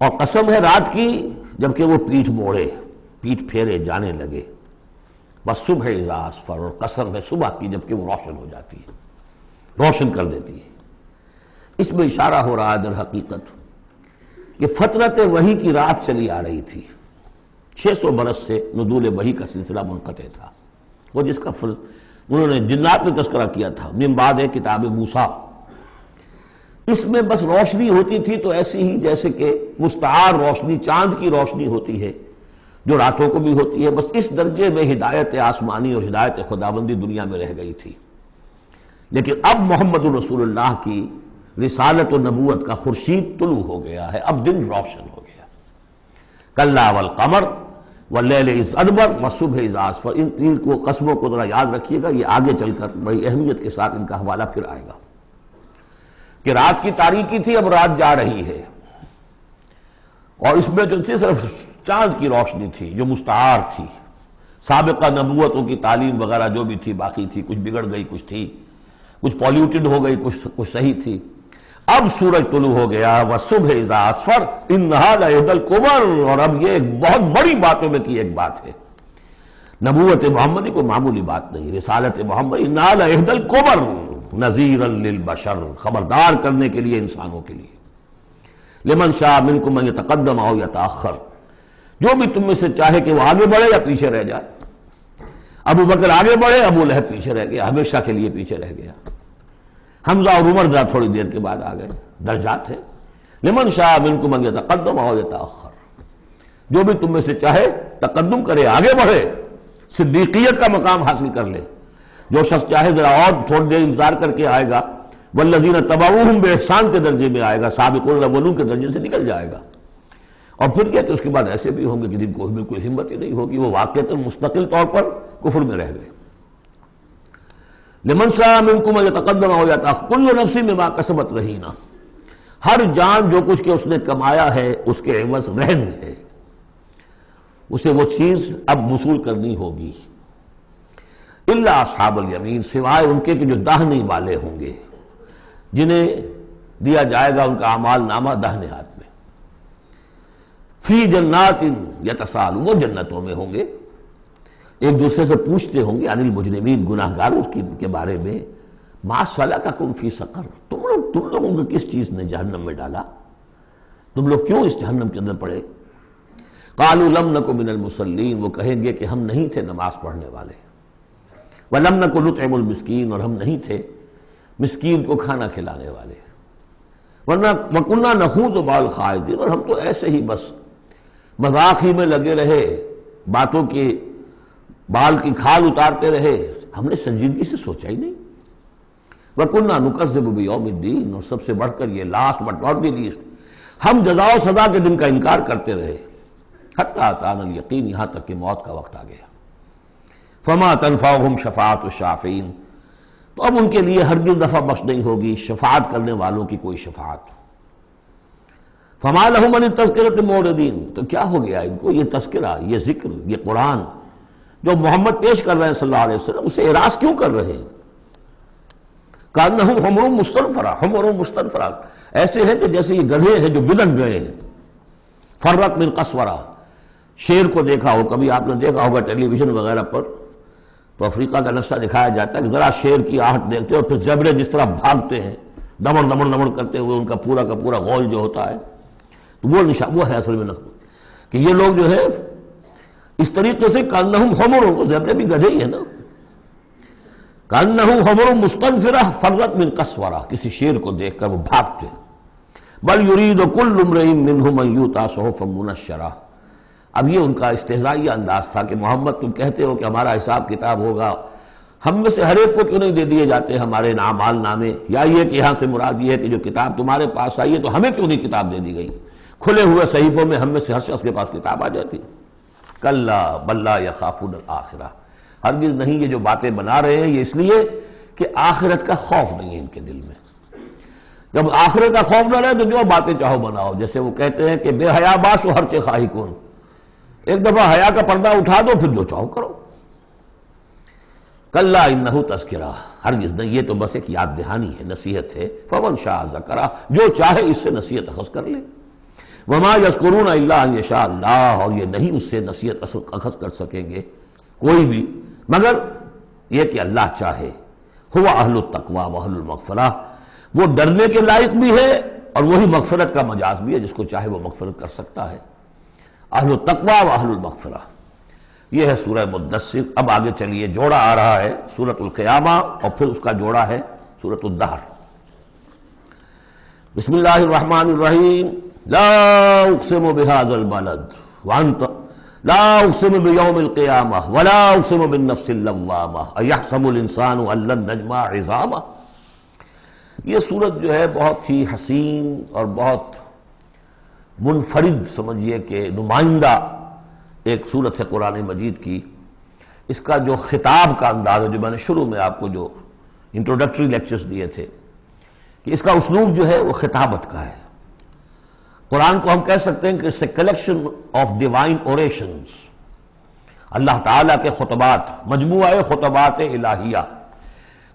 [SPEAKER 1] اور قسم ہے رات کی جبکہ وہ پیٹھ موڑے، پیٹھ پھیرے جانے لگے. والصبح اذا اسفر، اور قسم ہے صبح کی جبکہ وہ روشن ہو جاتی ہے، روشن کر دیتی ہے. اس میں اشارہ ہو رہا ہے در حقیقت کہ فترت وحی کی رات چلی آ رہی تھی. 600 برس سے نزول وحی کا سلسلہ منقطع تھا، وہ جس کا انہوں نے جنات میں تذکرہ کیا تھا من بعد کتاب موسیٰ. اس میں بس روشنی ہوتی تھی تو ایسی ہی جیسے کہ مستعار روشنی چاند کی روشنی ہوتی ہے جو راتوں کو بھی ہوتی ہے، بس اس درجے میں ہدایت آسمانی اور ہدایت خداوندی دنیا میں رہ گئی تھی. لیکن اب محمد الرسول اللہ کی رسالت و نبوت کا خورشید طلوع ہو گیا ہے، اب دن روشن ہو گیا. کلا والقمر واللیل اذ ادبر والصبح اذا اسفر، ان تین کو قسموں کو ذرا یاد رکھیے گا، یہ آگے چل کر بڑی اہمیت کے ساتھ ان کا حوالہ پھر آئے گا کہ رات کی تاریکی تھی، اب رات جا رہی ہے، اور اس میں جو تھی صرف چاند کی روشنی تھی جو مستعار تھی. سابقہ نبوتوں کی تعلیم وغیرہ جو بھی تھی باقی تھی، کچھ بگڑ گئی، کچھ تھی، کچھ پولیوٹڈ ہو گئی، کچھ صحیح تھی. اب سورج طلوع ہو گیا، والصبح اذا اسفر انہا لإحدی الکبر، اور اب یہ ایک بہت بڑی باتوں میں کی ایک بات ہے. نبوت محمدی کوئی معمولی بات نہیں، رسالت محمدی انہا لإحدی الکبر نذیرا للبشر، خبردار کرنے کے لیے انسانوں کے لیے. لمن شاء منکم ان یتقدم او یتأخر، جو بھی تم میں سے چاہے کہ وہ آگے بڑھے یا پیچھے رہ جائے. ابو بکر آگے بڑھے، ابو لہب پیچھے رہ گیا، ہمیشہ کے لیے پیچھے رہ گیا. حمزہ اور عمر ذرا تھوڑی دیر کے بعد آ گئے، درجات ہیں. لمن شاء منکم ان یتقدم او یتأخر، جو بھی تم میں سے چاہے تقدم کرے، آگے بڑھے، صدیقیت کا مقام حاصل کر لے. جو شخص چاہے ذرا اور تھوڑی دیر انتظار کر کے آئے گا، والذین تبعوہم بإحسان کے درجے میں آئے گا، سابقون الاولون کے درجے سے نکل جائے گا. اور پھر کیا کہ اس کے بعد ایسے بھی ہوں گے کہ جن کو بالکل ہمت ہی نہیں ہوگی، وہ واقعتاً مستقل طور پر کفر میں رہ گئے. لمن شاء منکم ان یتقدم او یتأخر کل نفس بما کسبت رہینہ، ہر جان جو کچھ کہ اس نے کمایا ہے اس کے عوض رہن ہے، اسے وہ چیز اب وصول کرنی ہوگی. الا اصحاب الیمین، سوائے ان کے کہ جو داہنے والے ہوں گے، جنہیں دیا جائے گا ان کا اعمال نامہ داہنے ہاتھ میں. فی جنات یتساءلون، وہ جنتوں میں ہوں گے، ایک دوسرے سے پوچھتے ہوں گے عن المجرمین، گناہگاروں کے بارے میں. ما سلککم فی سقر، تم لوگوں کو کس چیز نے جہنم میں ڈالا، تم لوگ کیوں اس جہنم کے اندر پڑے. قالوا لم نک من المصلین، وہ کہیں گے کہ ہم نہیں تھے نماز پڑھنے والے. ولم نک نطعم المسکین، اور ہم نہیں تھے مسکین کو کھانا کھلانے والے. ورنہ وَكُنَّا نَخُوضُ مَعَ الْخَائِضِينَ، اور ہم تو ایسے ہی بس مذاق ہی میں لگے رہے، باتوں کے بال کی کھال اتارتے رہے، ہم نے سنجیدگی سے سوچا ہی نہیں. وَكُنَّا نُكَذِّبُ بِيَوْمِ الدِّينِ، اور سب سے بڑھ کر یہ last but not the least, ہم جزا و سزا کے دن کا انکار کرتے رہے. حتی اتانا الیقین، یہاں تک کہ موت کا وقت آ گیا. فما تنفعهم شفاعت الشافعین، تو اب ان کے لیے ہرگز نفع بخش نہیں ہوگی شفاعت کرنے والوں کی کوئی شفاعت. فما لهم عن التذکرۃ معرضین، تو کیا ہو گیا ان کو، یہ تذکرہ، یہ ذکر، یہ قرآن جو محمد پیش کر رہے ہیں صلی اللہ علیہ وسلم، اسے اعراض کیوں کر رہے ہیں. کانہم حمر مستنفرہ، حمر مستنفرہ، ایسے ہیں کہ جیسے یہ گدھے ہیں جو بلک گئے ہیں. فرت من قسورہ، شیر کو دیکھا ہو کبھی آپ نے دیکھا ہوگا ٹیلی ویژن وغیرہ پر، تو افریقہ کا نقشہ دکھایا جاتا ہے کہ ذرا شیر کی آہٹ دیکھتے ہیں اور پھر زیبرے جس طرح بھاگتے ہیں دمڑ دمڑ دمڑ کرتے ہوئے، ان کا پورا غول جو ہوتا ہے، تو وہ نشان وہ ہے اصل میں کہ یہ لوگ جو ہے اس طریقے سے کانہم حمر، زیبرے بھی گدھے ہی ہیں نا. کأنہ حمر مستنفرہ فرت من قسورہ، کسی شیر کو دیکھ کر وہ بھاگتے. بل یرید کل امرئ منہم ان یؤتی صحفا منشرہ. اب یہ ان کا استہزائیہ انداز تھا کہ محمد تم کہتے ہو کہ ہمارا حساب کتاب ہوگا، ہم میں سے ہر ایک کو کیوں نہیں دے دیے جاتے ہمارے اعمال نامے، یا یہ کہ یہاں سے مراد یہ ہے کہ جو کتاب تمہارے پاس آئی ہے تو ہمیں کیوں نہیں کتاب دے دی گئی، کھلے ہوئے صحیفوں میں ہم میں سے ہر شخص کے پاس کتاب آ جاتی. کلا بل لا یخافون الآخرہ، ہرگز نہیں، یہ جو باتیں بنا رہے ہیں یہ اس لیے کہ آخرت کا خوف نہیں ہے ان کے دل میں. جب آخرت کا خوف نہ رہے تو جو باتیں چاہو بناؤ. جیسے وہ کہتے ہیں کہ بے حیا باش و ہر چے خواہی کن، ایک دفعہ حیا کا پردہ اٹھا دو پھر جو چاہو کرو. کلا انہ تذکرہ، ہرگز نہیں، یہ تو بس ایک یاد دہانی ہے، نصیحت ہے. فمن شاء ذکرہ، جو چاہے اس سے نصیحت اخذ کر لے. وما یذکرون الا ان یشاء اللہ، اور یہ نہیں اس سے نصیحت اخذ کر سکیں گے کوئی بھی مگر یہ کہ اللہ چاہے. ہوا اہل التقوی و اہل المغفرہ، وہ ڈرنے کے لائق بھی ہے اور وہی مغفرت کا مجاز بھی ہے، جس کو چاہے وہ مغفرت کر سکتا ہے. اہل التقوی و اہل المغفرہ، یہ ہے سورہ مدثر. اب آگے چلیے، جوڑا آ رہا ہے سورۃ القیامہ اور پھر اس کا جوڑا ہے سورۃ الدہر. بسم اللہ الرحمن الرحیم. لا اقسم بهذا البلد وانت لا اقسم بیوم القیامہ ولا اقسم بالنفس اللوامہ ایحسب الانسان ان لن نجمع عظامہ. یہ سورت جو ہے بہت ہی حسین اور بہت منفرد سمجھیے کہ نمائندہ ایک سورت ہے قرآن مجید کی. اس کا جو خطاب کا انداز ہے، جو میں نے شروع میں آپ کو جو انٹروڈکٹری لیکچرز دیے تھے کہ اس کا اسلوب جو ہے وہ خطابت کا ہے. قرآن کو ہم کہہ سکتے ہیں کہ it's a collection of divine orations، اللہ تعالیٰ کے خطبات، مجموعہ خطبات الہیہ.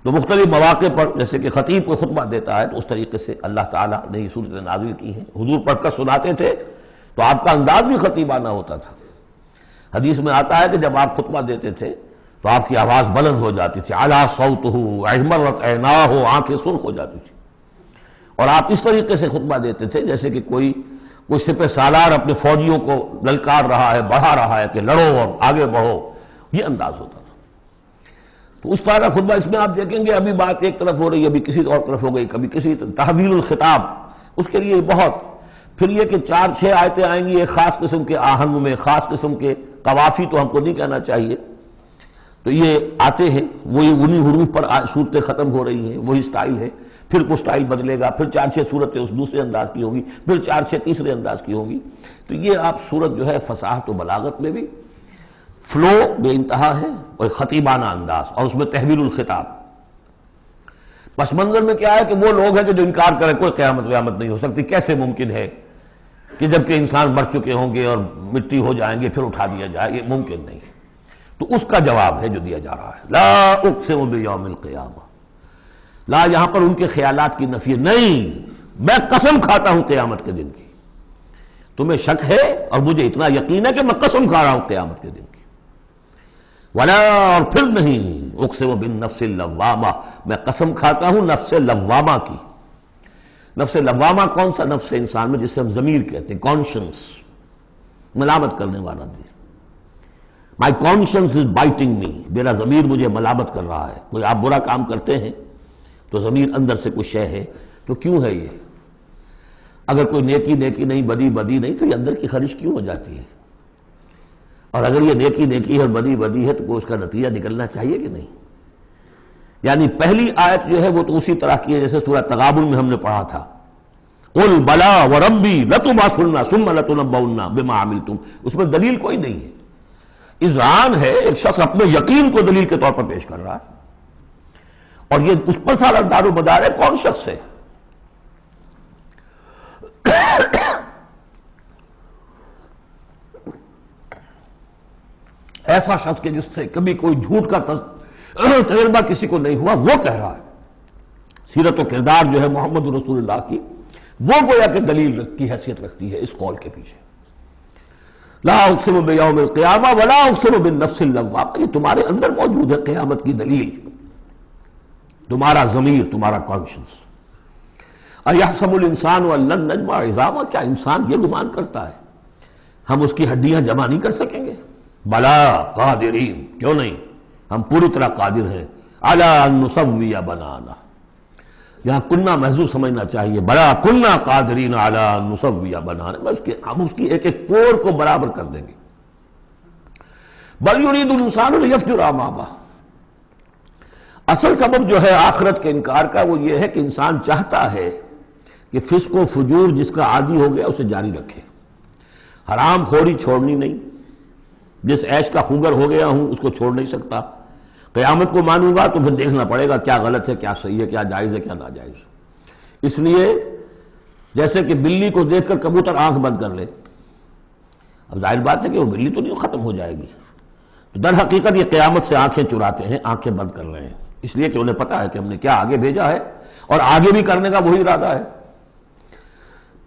[SPEAKER 1] تو مختلف مواقع پر جیسے کہ خطیب کو خطبہ دیتا ہے تو اس طریقے سے اللہ تعالیٰ نے یہ صورتیں نازل کی ہیں. حضور پڑھ کر سناتے تھے تو آپ کا انداز بھی خطیبانہ ہوتا تھا. حدیث میں آتا ہے کہ جب آپ خطبہ دیتے تھے تو آپ کی آواز بلند ہو جاتی تھی، اعلیٰ صوتہ احمرت عیناہ، آنکھیں سرخ ہو جاتی تھی. اور آپ اس طریقے سے خطبہ دیتے تھے جیسے کہ کوئی سپہ سالار اپنے فوجیوں کو للکار رہا ہے، بڑھا رہا ہے کہ لڑو اور آگے بڑھو، یہ انداز ہوتا تھا. تو اس طرح کا خطبہ اس میں آپ دیکھیں گے ابھی بات ایک طرف ہو رہی ہے، ابھی کسی اور طرف ہو گئی، کبھی کسی تحویل الخطاب، اس کے لیے بہت. پھر یہ کہ 4-6 آیتیں آئیں گی ایک خاص قسم کے آہنگ میں، خاص قسم کے قوافی تو ہم کو نہیں کہنا چاہیے، تو یہ آتے ہیں وہی انہی حروف پر صورتیں ختم ہو رہی ہیں، وہی سٹائل ہے. پھر کوئی سٹائل بدلے گا، پھر 4-6 صورتیں اس دوسرے انداز کی ہوگی، پھر 4-6 تیسرے انداز کی ہوگی. تو یہ آپ صورت جو ہے فصاحت و بلاغت میں بھی فلو بے انتہا ہے اور خطیبانہ انداز، اور اس میں تحویل الخطاب. پس منظر میں کیا ہے کہ وہ لوگ ہیں کہ جو انکار کریں کوئی قیامت نہیں ہو سکتی، کیسے ممکن ہے کہ جبکہ انسان مر چکے ہوں گے اور مٹی ہو جائیں گے پھر اٹھا دیا جائے، یہ ممکن نہیں ہے. تو اس کا جواب ہے جو دیا جا رہا ہے. لا اقسم بیوم القیامہ، لا یہاں پر ان کے خیالات کی نفی نہیں، میں قسم کھاتا ہوں قیامت کے دن کی. تمہیں شک ہے اور مجھے اتنا یقین ہے کہ میں قسم کھا رہا ہوں قیامت کے دن کی. ولا، اور پھر نہیں، اقسم بالنفس اللوامہ، میں قسم کھاتا ہوں نفس لوامہ کی. نفس لوامہ کون سا نفس انسان میں جسے ہم ضمیر کہتے ہیں، کانشنس، ملامت کرنے والا دل. مائی کانشنس از بائٹنگ می، میرا ضمیر مجھے ملامت کر رہا ہے. کوئی آپ برا کام کرتے ہیں تو ضمیر اندر سے کوئی شے ہے، تو کیوں ہے یہ؟ اگر کوئی نیکی نہیں، بدی نہیں، تو یہ اندر کی خرش کیوں ہو جاتی ہے؟ اور اگر یہ نیکی ہے اور بدی ہے تو کوئی اس کا نتیجہ نکلنا چاہیے کہ نہیں؟ یعنی پہلی آیت جو ہے وہ تو اسی طرح کی ہے جیسے سورہ تغابن میں ہم نے پڑھا تھا، قل بلا وربی لتبعثن ثم لتنبؤن بما عملتم. اس میں دلیل کوئی نہیں ہے، اذعان ہے، ایک شخص اپنے یقین کو دلیل کے طور پر پیش کر رہا ہے، اور یہ اس پر سارا دار و مدار ہے. کون شخص ہے؟ ایسا شخص کہ جس سے کبھی کوئی جھوٹ کا تجربہ کسی کو نہیں ہوا، وہ کہہ رہا ہے. سیرت و کردار جو ہے محمد رسول اللہ کی، وہ گویا کہ دلیل کی حیثیت رکھتی ہے اس قول کے پیچھے. لا اقسم بیوم القیامہ ولا اقسم بالنفس اللوامہ، یہ تمہارے اندر موجود ہے قیامت کی دلیل، تمہارا ضمیر، تمہارا کانشنس. ایحسب الانسان ان لن نجمع عظامہ، کیا انسان یہ گمان کرتا ہے ہم اس کی ہڈیاں جمع نہیں کر سکیں گے؟ بلا قادرین، کیوں نہیں، ہم پوری طرح قادر ہیں علی ان نسوی بنانا، یہاں کننا محضوظ سمجھنا چاہیے، بلا کننا قادرین علی ان نسوی بنانا، بس کہ ہم اس کی ایک ایک پور کو برابر کر دیں گے۔ بل یرید الانسان لیفجر امامہ، اصل سبب جو ہے آخرت کے انکار کا وہ یہ ہے کہ انسان چاہتا ہے کہ فسق و فجور جس کا عادی ہو گیا اسے جاری رکھے، حرام خوری چھوڑنی نہیں، جس عیش کا خوگر ہو گیا ہوں اس کو چھوڑ نہیں سکتا، قیامت کو مانوں گا تو پھر دیکھنا پڑے گا کیا غلط ہے کیا صحیح ہے، کیا جائز ہے کیا ناجائز ہے۔ اس لیے جیسے کہ بلی کو دیکھ کر کبوتر آنکھ بند کر لے، اب ظاہر بات ہے کہ وہ بلی تو نہیں ختم ہو جائے گی، در حقیقت یہ قیامت سے آنکھیں چراتے ہیں، آنکھیں بند کر رہے ہیں، اس لیے کہ انہیں پتا ہے کہ ہم نے کیا آگے بھیجا ہے اور آگے بھی کرنے کا وہی ارادہ ہے۔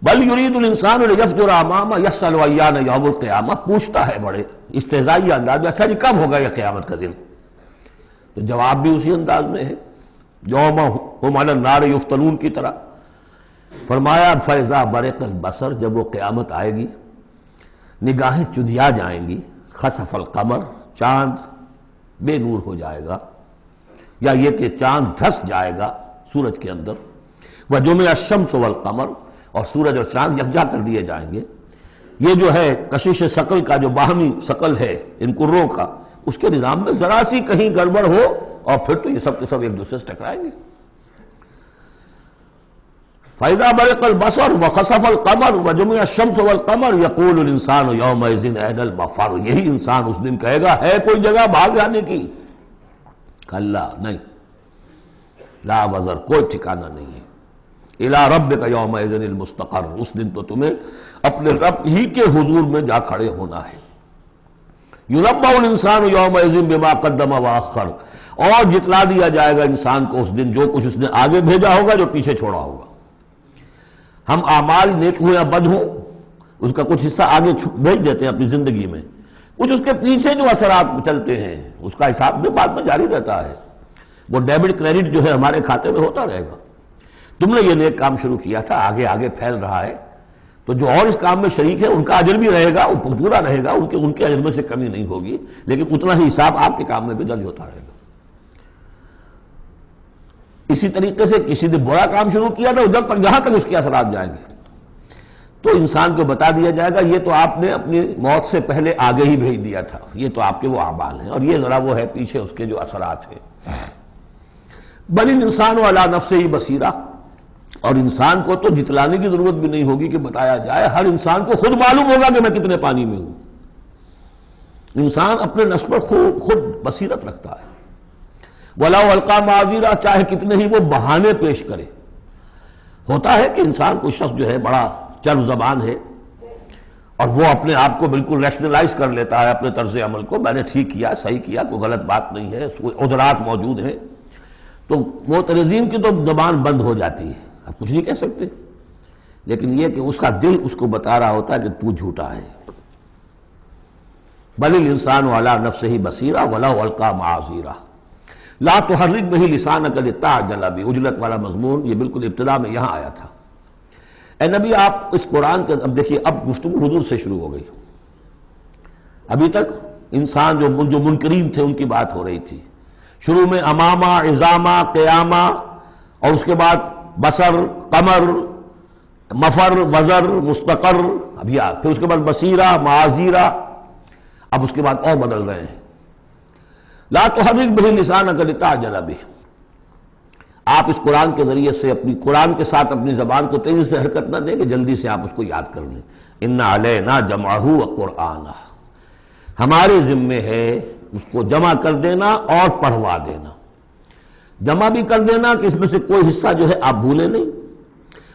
[SPEAKER 1] بل یرید الانسان لیفجر امامہ یسأل ایان یوم القیامہ، پوچھتا ہے بڑے استہزائی انداز میں، اچھا جی کب ہوگا یہ قیامت کا دن؟ تو جواب بھی اسی انداز میں ہے، یوم ہم علی النار یفتنون کی طرح۔ فرمایا فاذا برق البصر، جب وہ قیامت آئے گی نگاہیں چدھیا جائیں گی، خسف القمر، چاند بے نور ہو جائے گا، یا یہ کہ چاند دھس جائے گا سورج کے اندر، وجمع الشمس والقمر، اور سورج اور چاند یکجا کر دیے جائیں گے۔ یہ جو ہے کشش ثقل کا جو باہمی ثقل ہے ان کروں کا، اس کے نظام میں ذرا سی کہیں گڑبڑ ہو اور پھر تو یہ سب کے سب ایک دوسرے سے ٹکرائیں گے۔ فَإِذَا بَرِقَ الْبَصَرُ وَخَسَفَ الْقَمَرُ وَجُمِعَ الشَّمْسُ وَالْقَمَرُ يَقُولُ الْإِنسَانُ يَوْمَئِذٍ أَيْنَ الْمَفَرُّ، یہی انسان اس دن کہے گا ہے کوئی جگہ بھاگ جانے کی؟ کلا، نہیں، لا وزر، کوئی ٹھکانہ نہیں ہے۔ الی ربک یومئذ المستقر، اس دن تو تمہیں اپنے رب ہی کے حضور میں جا کھڑے ہونا ہے۔ ینبأ الانسان یومئذ بما قدم واخر، اور جتلا دیا جائے گا انسان کو اس دن جو کچھ اس نے آگے بھیجا ہوگا جو پیچھے چھوڑا ہوگا۔ ہم اعمال نیک ہوں یا بد ہوں اس کا کچھ حصہ آگے بھیج دیتے ہیں اپنی زندگی میں، کچھ اس کے پیچھے جو اثرات چلتے ہیں اس کا حساب بھی بعد میں جاری رہتا ہے، وہ ڈیبٹ کریڈٹ جو ہے ہمارے کھاتے میں ہوتا رہے گا۔ تم نے یہ نیک کام شروع کیا تھا، آگے آگے پھیل رہا ہے، تو جو اور اس کام میں شریک ہے ان کا اجر بھی رہے گا، وہ پورا رہے گا، ان کے اجر میں سے کمی نہیں ہوگی، لیکن اتنا ہی حساب آپ کے کام میں بھی درج ہوتا رہے گا۔ اسی طریقے سے کسی نے برا کام شروع کیا تھا، جب تک جہاں تک اس کے اثرات جائیں گے تو انسان کو بتا دیا جائے گا یہ تو آپ نے اپنی موت سے پہلے آگے ہی بھیج دیا تھا، یہ تو آپ کے وہ اعمال ہیں، اور یہ ذرا وہ ہے پیچھے اس کے جو اثرات ہیں۔ بل الانسان علی نفسہ بصیرہ، اور انسان کو تو جتلانے کی ضرورت بھی نہیں ہوگی کہ بتایا جائے، ہر انسان کو خود معلوم ہوگا کہ میں کتنے پانی میں ہوں۔ انسان اپنے نفس پر خود بصیرت رکھتا ہے۔ وَلَوْ أَلْقَىٰ مَعَاذِيرَ، چاہے کتنے ہی وہ بہانے پیش کرے۔ ہوتا ہے کہ انسان کوئی شخص جو ہے بڑا چرب زبان ہے اور وہ اپنے آپ کو بالکل ریشنلائز کر لیتا ہے اپنے طرز عمل کو، میں نے ٹھیک کیا، صحیح کیا، کوئی غلط بات نہیں ہے، عذرات موجود ہیں، تو معترضین کی تو زبان بند ہو جاتی ہے، اب کچھ نہیں کہہ سکتے، لیکن یہ کہ اس کا دل اس کو بتا رہا ہوتا ہے کہ تو جھوٹا ہے۔ بل الانسان علی نفسہ بصیرہ ولو القیٰ معاذیرہ لا تحرک بہ لسانک لتعجل بہ، عجلت والا مضمون یہ بالکل ابتدا میں یہاں آیا تھا۔ اے نبی آپ اس قرآن کے، اب دیکھیے اب گفتگو حضور سے شروع ہو گئی، ابھی تک انسان جو منکرین تھے ان کی بات ہو رہی تھی، شروع میں امامہ، عظامہ، قیامہ، اور اس کے بعد بصر، قمر، مفر، وزر، مستقر، اب یہ پھر اس کے بعد بصیرہ، معاذیرہ، اب اس کے بعد اور بدل رہے ہیں۔ لا تحرک بہ لسانک لتعجل بہ، آپ اس قرآن کے ذریعے سے قرآن کے ساتھ اپنی زبان کو تیزی سے حرکت نہ دیں کہ جلدی سے آپ اس کو یاد کر لیں۔ ان علینا جمعہ وقرآنہ، ہمارے ذمے ہے اس کو جمع کر دینا اور پڑھوا دینا، جمع بھی کر دینا کہ اس میں سے کوئی حصہ جو ہے آپ بھولیں نہیں،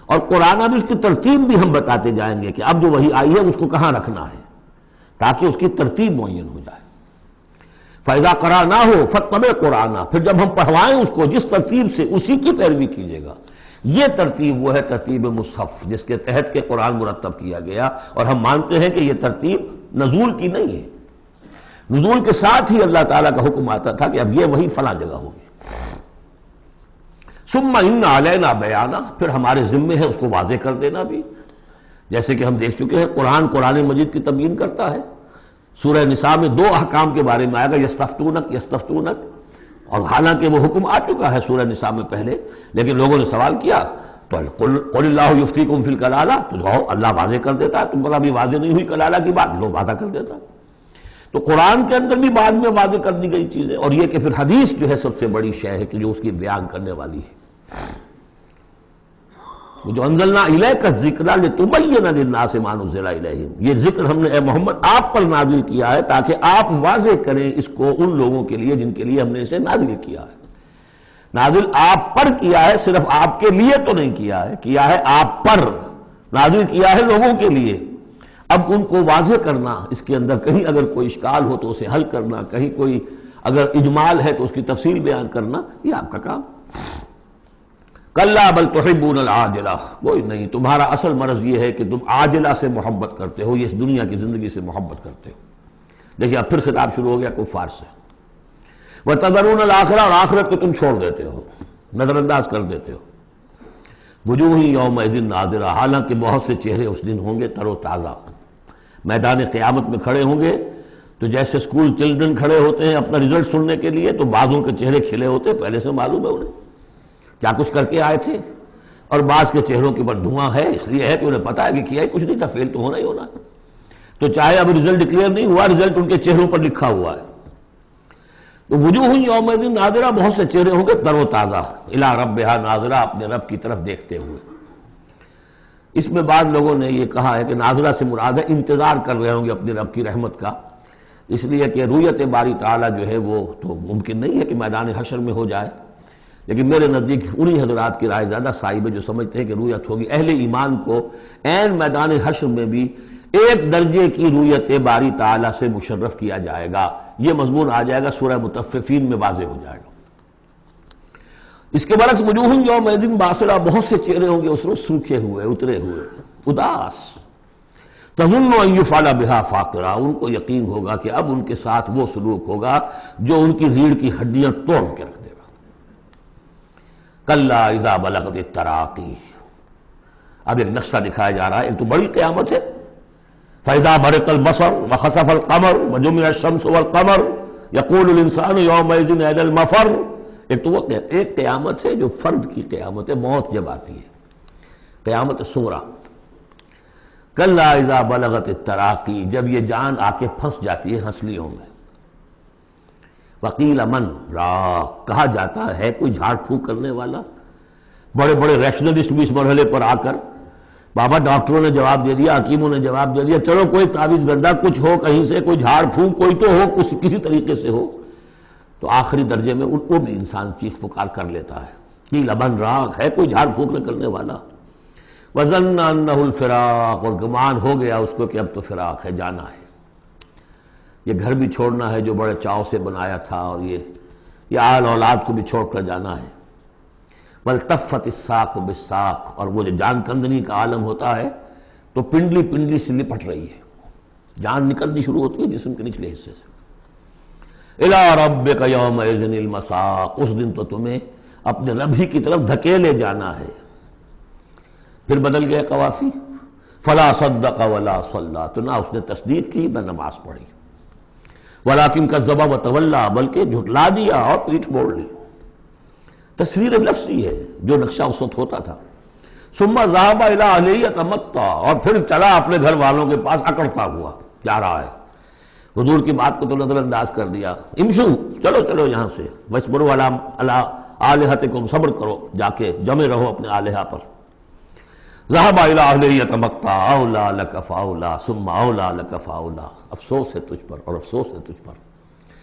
[SPEAKER 1] اور قرآن بھی اس کی ترتیب بھی ہم بتاتے جائیں گے کہ اب جو وہی آئی ہے اس کو کہاں رکھنا ہے تاکہ اس کی ترتیب معین ہو جائے۔ فَإِذَا قَرَأْنَاهُ فَاتَّبِعْ قُرْآنَهُ، پھر جب ہم پڑھوائیں اس کو جس ترتیب سے اسی کی پیروی کیجیے گا۔ یہ ترتیب وہ ہے ترتیب مصحف جس کے تحت کے قرآن مرتب کیا گیا، اور ہم مانتے ہیں کہ یہ ترتیب نزول کی نہیں ہے، نزول کے ساتھ ہی اللہ تعالیٰ کا حکم آتا تھا کہ اب یہ وہی فلاں جگہ ہوگی۔ ثم ان علینا بیانہ، پھر ہمارے ذمے ہے اس کو واضح کر دینا بھی، جیسے کہ ہم دیکھ چکے ہیں قرآن مجید کی تبیین کرتا ہے۔ سورہ نساء میں دو احکام کے بارے میں آئے گا، یستفتونک، اور حالانکہ وہ حکم آ چکا ہے سورہ نساء میں پہلے، لیکن لوگوں نے سوال کیا تو قل اللہ یفتیکم فی الکلالہ، تو جاؤ اللہ واضح کر دیتا ہے، تم پر ابھی واضح نہیں ہوئی کلالہ کی بات، لو واضح کر دیتا ہے۔ تو قرآن کے اندر بھی بعد میں واضح کر دی گئی چیزیں، اور یہ کہ پھر حدیث جو ہے سب سے بڑی شے ہے کہ جو اس کی بیان کرنے والی ہے۔ جو انزلنا الیک الذکر لتبین للناس ما نزل الیہم، یہ ذکر ہم نے اے محمد آپ پر نازل کیا ہے تاکہ آپ واضح کریں اس کو ان لوگوں کے لیے جن کے لیے ہم نے اسے نازل کیا ہے۔ نازل آپ پر کیا ہے، صرف آپ کے لیے تو نہیں کیا ہے آپ پر، نازل کیا ہے لوگوں کے لیے۔ اب ان کو واضح کرنا، اس کے اندر کہیں اگر کوئی اشکال ہو تو اسے حل کرنا، کہیں کوئی اگر اجمال ہے تو اس کی تفصیل بیان کرنا، یہ آپ کا کام۔ کلا بل تحبون العاجلہ، کوئی نہیں، تمہارا اصل مرض یہ ہے کہ تم عاجلہ سے محبت کرتے ہو، یہ اس دنیا کی زندگی سے محبت کرتے ہو۔ دیکھیے اب پھر خطاب شروع ہو گیا کفار سے۔ وَتَذَرُونَ الْآخِرَةَ، اور آخرت کو تم چھوڑ دیتے ہو، نظر انداز کر دیتے ہو۔ وجوہ یومئذ ناظرہ، حالانکہ بہت سے چہرے اس دن ہوں گے تر و تازہ۔ میدان قیامت میں کھڑے ہوں گے تو جیسے اسکول چلڈرن کھڑے ہوتے ہیں اپنا رزلٹ سننے کے لیے، تو بعضوں کے چہرے کھلے ہوتے ہیں، پہلے سے معلوم ہے انہیں کیا کچھ کر کے آئے تھے، اور بعض کے چہروں کے اوپر دھواں ہے، اس لیے ہے کہ انہیں پتا ہے کہ کیا ہی کچھ نہیں تھا، فیل تو ہونا ہی ہونا ہے۔ تو چاہے اب رزلٹ ڈکلیئر نہیں ہوا، رزلٹ ان کے چہروں پر لکھا ہوا ہے۔ تو وجوہ یومئذ ناظرہ، بہت سے چہرے ہوں گے تر و تازہ، الی ربہا ناظرہ، اپنے رب کی طرف دیکھتے ہوئے۔ اس میں بعض لوگوں نے یہ کہا ہے کہ ناظرہ سے مراد ہے انتظار کر رہے ہوں گے اپنے رب کی رحمت کا، اس لیے کہ رویت باری تعالیٰ جو ہے وہ تو ممکن نہیں ہے کہ میدان حشر میں ہو جائے، لیکن میرے نزدیک انہی حضرات کی رائے زیادہ صائب ہے جو سمجھتے ہیں کہ رویت ہوگی۔ اہل ایمان کو عین میدان حشر میں بھی ایک درجے کی رویت باری تعالیٰ سے مشرف کیا جائے گا، یہ مضمون آ جائے گا سورہ مطففین میں واضح ہو جائے گا۔ اس کے برعکس وجوہ یومئذ باسرہ، بہت سے چہرے ہوں گے اس روز سوکھے ہوئے، اترے ہوئے، اداس۔ تظن ان یفعل بها فاقرہ، ان کو یقین ہوگا کہ اب ان کے ساتھ وہ سلوک ہوگا جو ان کی ریڑھ کی ہڈیاں توڑ کے رکھ دے گا۔ کلا اذا بلغت التراقی، اب ایک نقشہ دکھایا جا رہا ہے، ایک تو بڑی قیامت ہے، فاذا برق البصر وخسف القمر وجمع الشمس والقمر یقول الانسان یومئذ این المفر۔ ایک تو وہ ایک قیامت ہے جو فرد کی قیامت ہے، موت جب آتی ہے، قیامت صغریٰ۔ کلا اذا بلغت التراقی، جب یہ جان آ کے پھنس جاتی ہے ہنسلیوں میں۔ وقیل من راق، کہا جاتا ہے کوئی جھاڑ پھونک کرنے والا۔ بڑے بڑے ریشنلسٹ بھی اس مرحلے پر آ کر، بابا ڈاکٹروں نے جواب دے دیا، حکیموں نے جواب دے دیا، چلو کوئی تعویذ گنڈا کچھ ہو، کہیں سے کوئی جھاڑ پھونک کوئی تو ہو، کسی طریقے سے ہو، تو آخری درجے میں وہ بھی انسان چیخ پکار کر لیتا ہے۔ قیل من راق، ہے کوئی جھاڑ پھونک کرنے والا۔ وظن انہ الفراق، اور گمان ہو گیا اس کو کہ اب تو فراق ہے، جانا ہے، یہ گھر بھی چھوڑنا ہے جو بڑے چاؤ سے بنایا تھا، اور یہ آل اولاد کو بھی چھوڑ کر جانا ہے۔ والتفت الساق بالساق، اور وہ جو جان کندنی کا عالم ہوتا ہے تو پنڈلی پنڈلی سے لپٹ رہی ہے، جان نکلنی شروع ہوتی ہے جسم کے نچلے حصے سے۔ الی ربک یومئذ المساق، اس دن تو تمہیں اپنے رب ہی کی طرف دھکیلے جانا ہے۔ پھر بدل گئے قوافی، فلا صدق ولا صلی، تو نہ اس نے تصدیق کی نہ نماز پڑھی، ولیکن کذب وتولی، بلکہ جھٹلا دیا اور پیٹھ موڑ لی۔ تصویر لفظی ہے جو نقشہ اس وقت ہوتا تھا۔ ثم ذهب الى اهله يتمطى، اور پھر چلا اپنے گھر والوں کے پاس اکڑتا ہوا جا رہا ہے۔ حضور کی بات کو تو نظر انداز کر دیا، امشو، چلو چلو یہاں سے، وَاصْبِرُوا عَلَىٰ آلِهَتِكُمْ، صبر کرو، جا کے جمے رہو اپنے آلہہ پر۔ ذهب الى اهله يتمطى، اولیٰ لك فاولیٰ ثم اولیٰ لك فاولیٰ، افسوس ہے تجھ پر اور افسوس ہے تجھ پر،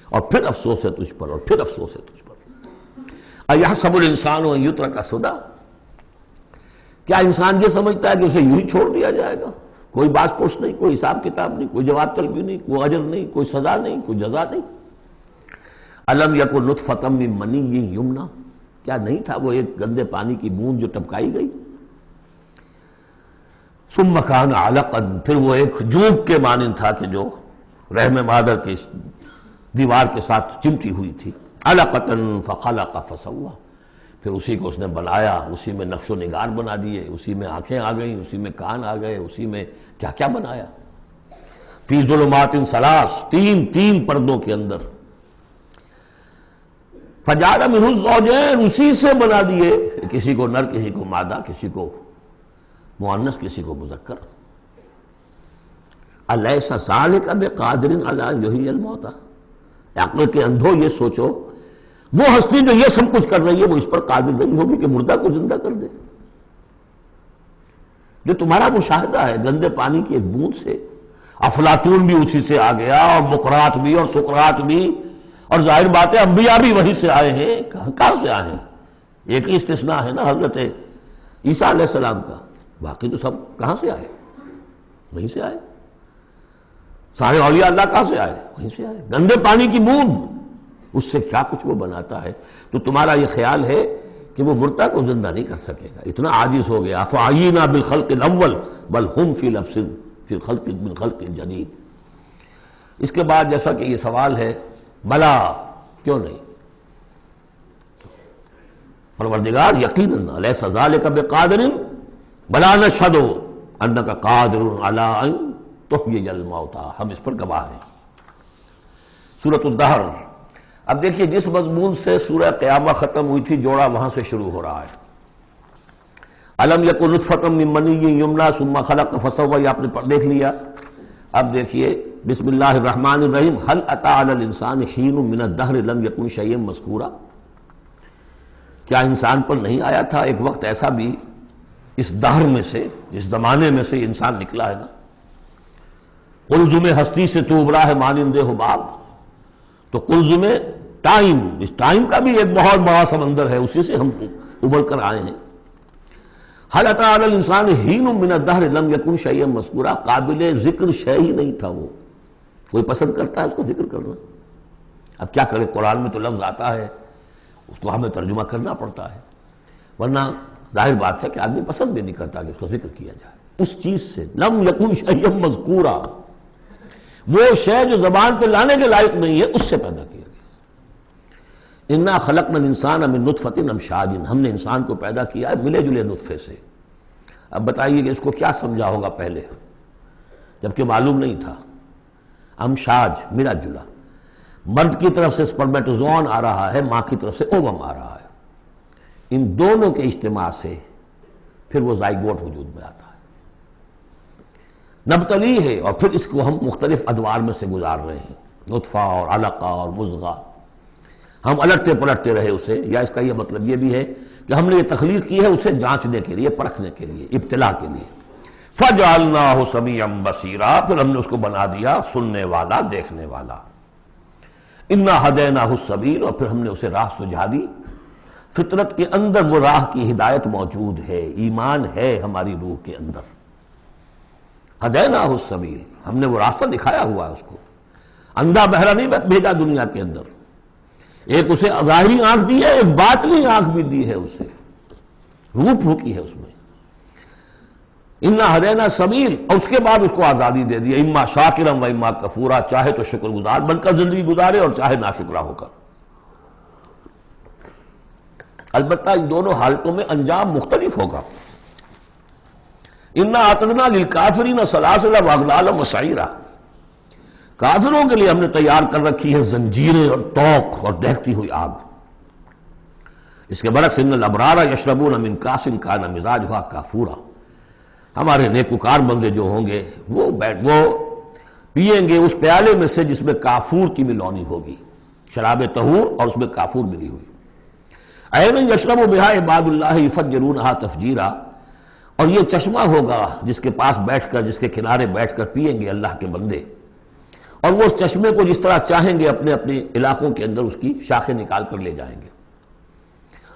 [SPEAKER 1] اور پھر افسوس ہے تجھ پر، اور پھر افسوس ہے تجھ پر۔ اَيَحْسَبُ الْإِنسَانُ أَن يُتْرَكَ سُدًى، کیا انسان یہ سمجھتا ہے کہ اسے یوں ہی چھوڑ دیا جائے گا؟ کوئی باز پرس نہیں، کوئی حساب کتاب نہیں، کوئی جواب طلبی نہیں، کوئی اجر نہیں، کوئی سزا نہیں، کوئی جزا نہیں۔ أَلَمْ يَكُنْ نُطْفَةً مِّن مَّنِيٍّ يُمْنَىٰ، کیا نہیں تھا وہ ایک گندے پانی کی بوند جو ٹپکائی گئی؟ ثُمَّ كَانَ عَلَقًا، پھر وہ ایک جوک کے مانند تھا کہ جو رحم مادر کی دیوار کے ساتھ چمٹی ہوئی تھی۔ عَلَقَةً فَخَلَقَ فَسَوَّىٰ، پھر اسی کو اس نے بنایا، اسی میں نقش و نگار بنا دیے، اسی میں آنکھیں آ گئیں، اسی میں کان آ گئے، اسی میں کیا کیا بنایا۔ فی ظلمات ثلاث، تین پردوں کے اندر۔ فجعل منہ الزوجین، اسی سے بنا دیے، کسی کو نر کسی کو مادہ، کسی کو مؤنث کسی کو مذکر۔ الیس ذلک بقادر علی ان یحیی الموتى، عقل کے اندھو یہ سوچو وہ ہستی جو یہ سب کچھ کر رہی ہے وہ اس پر قادر نہیں ہوگی کہ مردہ کو زندہ کر دے؟ جو تمہارا مشاہدہ ہے گندے پانی کی ایک بوند سے، افلاطون بھی اسی سے آ گیا، اور مقراط بھی، اور سقراط بھی، اور ظاہر بات ہے انبیاء بھی وہیں سے آئے ہیں۔ کہاں سے آئے ہیں؟ ایک ہی استثناء ہے نا حضرت عیسیٰ علیہ السلام کا، باقی تو سب کہاں سے آئے؟ وہیں سے آئے۔ سارے اولیاء اللہ کہاں سے آئے؟ وہیں سے آئے۔ گندے پانی کی بوند، اس سے کیا کچھ وہ بناتا ہے؟ تو تمہارا یہ خیال ہے کہ وہ مردہ کو زندہ نہیں کر سکے گا، اتنا عاجز ہو گیا۔ فعینا بالخلق الاول بل ہم فی لبس فی الخلق من خلق جدید۔ اس کے بعد جیسا کہ یہ سوال ہے، بلا کیوں نہیں؟ پروردگار یقیناً الیس ذلک بقادر بلا نشہد انک قادر علی ان تحیی الموتى، ہم اس پر گواہ ہیں۔ سورۃ الدہر۔ اب دیکھیے جس مضمون سے سورہ قیامہ ختم ہوئی تھی، جوڑا وہاں سے شروع ہو رہا ہے۔ الم یکن نطفۃ من منی یمنی ثم خلق فسوی، آپ نے دیکھ لیا۔ اب دیکھیے بسم اللہ الرحمن الرحیم، هل اتى على الانسان حین من الدہر لم یکن شیئا مذکورا، کیا انسان پر نہیں آیا تھا ایک وقت ایسا بھی اس دہر میں سے، اس زمانے میں سے انسان نکلا ہے نا۔ قلزم ہستی سے تو ابرا ہے مانند حباب، تو قلزم ٹائم، اس ٹائم کا بھی ایک بہت بڑا سمندر ہے، اسی سے ہم ابھر کر آئے ہیں۔ هل اتى على الانسان حین من الدہر لم یکن شیئا مذکورا، قابل ذکر شے ہی نہیں تھا وہ۔ کوئی پسند کرتا ہے اس کا ذکر کرنا؟ اب کیا کرے، قرآن میں تو لفظ آتا ہے، اس کو ہمیں ترجمہ کرنا پڑتا ہے، ورنہ ظاہر بات ہے کہ آدمی پسند بھی نہیں کرتا کہ اس کا ذکر کیا جائے۔ اس چیز سے لم یکن شیئا مذکورا، وہ شے جو زبان پہ لانے کے لائق نہیں ہے، اس سے پیدا کیا گیا۔ انا خلقنا الانسان من نطفۃ امشاج، ہم نے انسان کو پیدا کیا ہے ملے جلے نطفے سے۔ اب بتائیے کہ اس کو کیا سمجھا ہوگا پہلے، جبکہ معلوم نہیں تھا۔ امشاج ملا جلا، مرد کی طرف سے سپرمیٹوزوان آ رہا ہے، ماں کی طرف سے اووم آ رہا ہے، ان دونوں کے اجتماع سے پھر وہ زائگوٹ وجود میں آتا ہے، نبتلی ہے، اور پھر اس کو ہم مختلف ادوار میں سے گزار رہے ہیں، نطفہ اور علقہ اور مضغہ، ہم الٹتے پلٹتے رہے اسے، یا اس کا یہ مطلب یہ بھی ہے کہ ہم نے یہ تخلیق کی ہے اسے جانچنے کے لیے، پرکھنے کے لیے، ابتلا کے لیے۔ فَجَعَلْنَاهُ سَمِيعًا بَصِيرًا، پھر ہم نے اس کو بنا دیا سننے والا، دیکھنے والا۔ اِنَّا هَدَيْنَاهُ السَّبِيلَ، اور پھر ہم نے اسے راہ سجھا دی۔ فطرت کے اندر وہ راہ کی ہدایت موجود ہے، ایمان ہے ہماری روح کے اندر۔ ہدیناہ السبیل، ہم نے وہ راستہ دکھایا ہوا ہے اس کو، اندھا بہرا نہیں بھیجا دنیا کے اندر، ایک اسے ظاہری آنکھ دی ہے، ایک باطنی آنکھ بھی دی ہے اسے، روح پھونکی ہے اس میں۔ انا ہدینا السبیل، اور اس کے بعد اس کو آزادی دے دی، اما شاکرا و اما کفورا، چاہے تو شکر گزار بن کر زندگی گزارے اور چاہے ناشکرا ہو کر۔ البتہ ان دونوں حالتوں میں انجام مختلف ہوگا۔ انا اعتدنا للکافرین سلاسل واغلالا وسعیرا، کافروں کے لیے ہم نے تیار کر رکھی ہے زنجیریں اور توق اور دہتی ہوئی آگ۔ اس کے برعکس ان الابرار یشربون من کاس کان مزاجھا کافورا، ہمارے نیکوکار بندے جو ہوں گے وہ پیئیں گے اس پیالے میں سے جس میں کافور کی ملونی ہوگی، شراب طہور اور اس میں کافور ملی ہوئی۔ عین یشرب بہا عباد اللہ یفجرونہا تفجیرا، اور یہ چشمہ ہوگا جس کے پاس بیٹھ کر، جس کے کنارے بیٹھ کر پیئیں گے اللہ کے بندے، اور وہ اس چشمے کو جس طرح چاہیں گے اپنے اپنے علاقوں کے اندر اس کی شاخیں نکال کر لے جائیں گے۔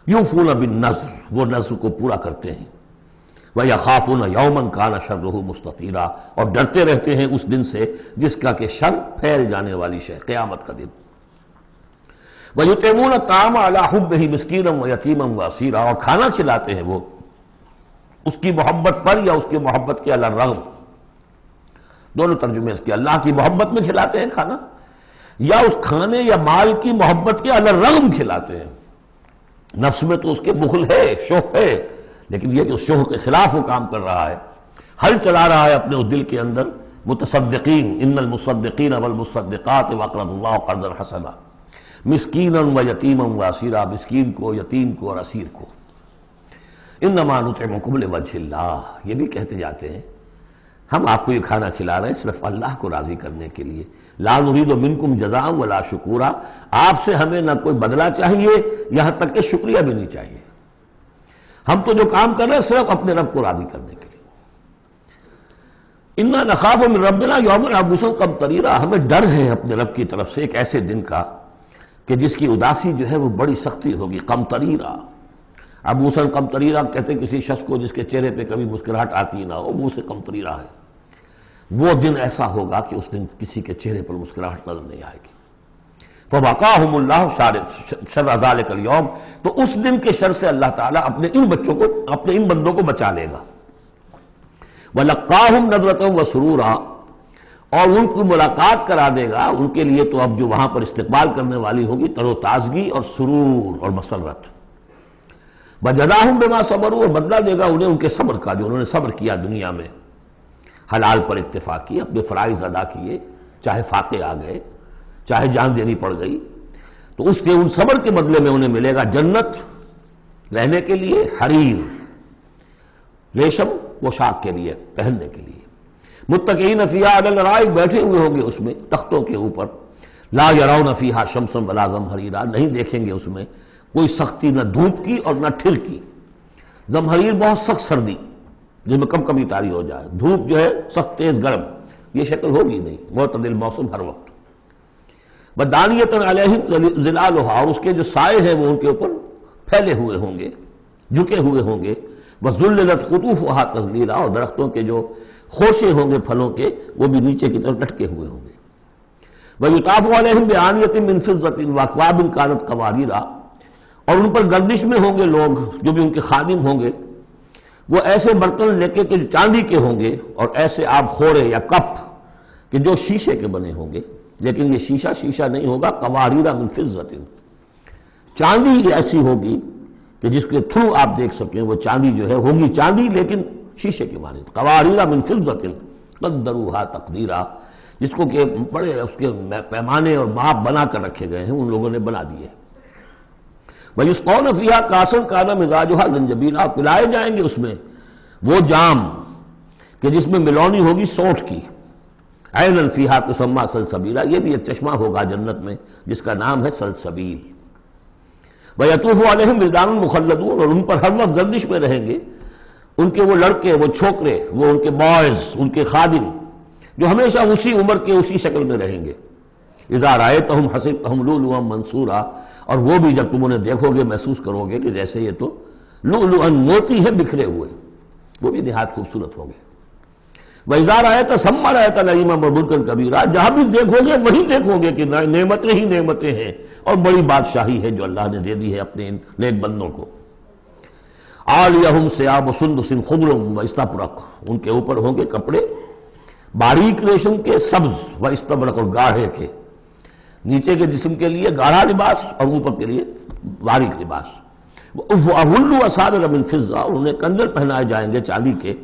[SPEAKER 1] یوفون بالنذر، وہ نذر کو پورا کرتے ہیں۔ وَيَخَافُونَ يَوْمًا كَانَ شَرُّهُ مُسْتَطِيرًا، اور ڈرتے رہتے ہیں اس دن سے جس کا کہ شر پھیل جانے والی شے، قیامت کا دن۔ وَيُطْعِمُونَ الطَّعَامَ عَلَىٰ حُبِّهِ مِسْكِينًا وَيَتِيمًا وَأَسِيرًا، اور کھانا کھلاتے ہیں وہ اس کی محبت پر یا اس کی محبت کے علی الرغم، دونوں ترجمے اس کے، اللہ کی محبت میں کھلاتے ہیں کھانا، یا اس کھانے یا مال کی محبت کے علی الرغم کھلاتے ہیں۔ نفس میں تو اس کے بخل ہے، شوق ہے، لیکن یہ کہ اس شوق کے خلاف وہ کام کر رہا ہے، حل چلا رہا ہے اپنے اس دل کے اندر۔ متصدقین ان المصدقین والمصدقات وقرضوا اللہ قرضا حسنا، مسکینا و یتیما و اسیرا، مسکین کو، یتیم کو اور اسیر کو۔ انما نطعمکم لوجہ اللہ، یہ بھی کہتے جاتے ہیں ہم آپ کو یہ کھانا کھلا رہے ہیں صرف اللہ کو راضی کرنے کے لیے، لا نرید منکم جزاء ولا شکورا، آپ سے ہمیں نہ کوئی بدلہ چاہیے یہاں تک کہ شکریہ بھی نہیں چاہیے، ہم تو جو کام کر رہے ہیں صرف اپنے رب کو راضی کرنے کے لیے۔ انا نخاف من ربنا یوما عبوسا قمطریرا، ہمیں ڈر ہے اپنے رب کی طرف سے ایک ایسے دن کا کہ جس کی اداسی جو ہے وہ بڑی سختی ہوگی۔ قمطریرا، عبوسا قمطریرا کہتے ہیں کسی شخص کو جس کے چہرے پہ کبھی مسکراہٹ آتی نہ ہو، منہ سے قمطریرا ہے، وہ دن ایسا ہوگا کہ اس دن کسی کے چہرے پر مسکراہٹ نظر نہیں آئے گی۔ فوقاہم اللہ شر ذلک اليوم، تو اس دن کے شر سے اللہ تعالیٰ اپنے ان بچوں کو، اپنے ان بندوں کو بچا لے گا۔ وَلَقَّاهُمْ نَضْرَةً وَسُرُورًا، اور ان کی ملاقات کرا دے گا ان کے لیے تو اب جو وہاں پر استقبال کرنے والی ہوگی تر و تازگی اور سرور اور مسرت۔ وَجَزَاهُمْ بِمَا صَبَرُوا، اور بدلہ دے گا انہیں ان کے صبر کا، جو انہوں نے صبر کیا دنیا میں، حلال پر اکتفا کی، اپنے فرائض ادا کیے، چاہے فاقے آ گئے، چاہے جان دینی پڑ گئی، تو اس کے ان صبر کے بدلے میں انہیں ملے گا جنت رہنے کے لیے، حریر ریشم پوشاک کے لیے پہننے کے لیے، متکئین فیہا علی الارائک، بیٹھے ہوئے ہوں گے اس میں تختوں کے اوپر، لا یرون فیہا شمسا ولا زمہریرا، نہیں دیکھیں گے اس میں کوئی سختی نہ دھوپ کی اور نہ ٹھر کی۔ زمہریر بہت سخت سردی جس میں کم کبھی طاری ہو جائے، دھوپ جو ہے سخت تیز گرم، یہ شکل ہوگی نہیں، معتدل موسم ہر وقت۔ بدانیۃ علیہم ظلالھا، اور اس کے جو سائے ہیں وہ ان کے اوپر پھیلے ہوئے ہوں گے، جھکے ہوئے ہوں گے۔ وذللت قطوفھا تذلیلا، اور درختوں کے جو خوشے ہوں گے پھلوں کے وہ بھی نیچے کی طرف لٹکے ہوئے ہوں گے۔ ویطاف علیہم بآنیۃ من فضۃ واکواب کانت قواریرا، اور ان پر گردش میں ہوں گے لوگ جو بھی ان کے خادم ہوں گے، وہ ایسے برتن لے کے کہ جو چاندی کے ہوں گے، اور ایسے آپ خورے یا کپ کہ جو شیشے کے بنے ہوں گے، لیکن یہ شیشہ نہیں ہوگا، قواریرا من فضۃ، چاندی ایسی ہوگی کہ جس کے تھرو آپ دیکھ سکیں وہ چاندی جو ہے ہوگی چاندی لیکن شیشے کی مانند، قواریرا من فضۃ قدروھا تقدیرا، جس کو کہ بڑے اس کے پیمانے اور ماپ بنا کر رکھے گئے ہیں، ان لوگوں نے بنا دیے۔ وَيُسْقَوْنَ فِيهَا كَأْسًا كَانَ مِزَاجُهَا زَنْجَبِيلًا، پلائے جائیں گے اس میں وہ جام کہ جس میں ملونی ہوگی سونٹ کی، عَيْنًا فِيهَا تُسَمَّىٰ سَلْسَبِيلًا، یہ بھی ایک چشمہ ہوگا جنت میں جس کا نام ہے سلسبیل۔ وَيَطُوفُ عَلَيْهِمْ وِلْدَانٌ مُخَلَّدُونَ، اور ان پر ہر وقت گردش میں رہیں گے ان کے وہ لڑکے، وہ چھوکرے، وہ ان کے بوائز، ان کے خادم جو ہمیشہ اسی عمر کے اسی شکل میں رہیں گے۔ اذا رأیتہم حسبتہم لؤلؤا منثورا، اور وہ بھی جب تم انہیں دیکھو گے محسوس کرو گے کہ جیسے یہ تو لؤلؤا موتی ہے بکھرے ہوئے، وہ بھی نہایت خوبصورت ہوں گے۔ وَإِذَا رَأَيْتَ ثَمَّ رَأَيْتَ نَعِيمًا وَمُلْكًا كَبِيرًا، جہاں بھی دیکھو گے وہیں دیکھو گے کہ نعمتیں ہی نعمتیں ہیں اور بڑی بادشاہی ہے جو اللہ نے دے دی ہے اپنے ان نیک بندوں کو۔ عَالِيَهُمْ ثِيَابُ سُنْدُسٍ خُضْرٌ وَإِسْتَبْرَقٌ، ان کے اوپر ہوں گے کپڑے باریک ریشم کے، سبز وَإِسْتَبْرَقٌ، اور گاڑھے کے، نیچے کے جسم کے لیے گاڑھا لباس اور اوپر کے لیے باریک لباس۔ وَأَحُلُّوا أَسَاوِرَ مِن فِضَّةٍ، اور انہیں کنگن پہنائے جائیں گے چاندی کے۔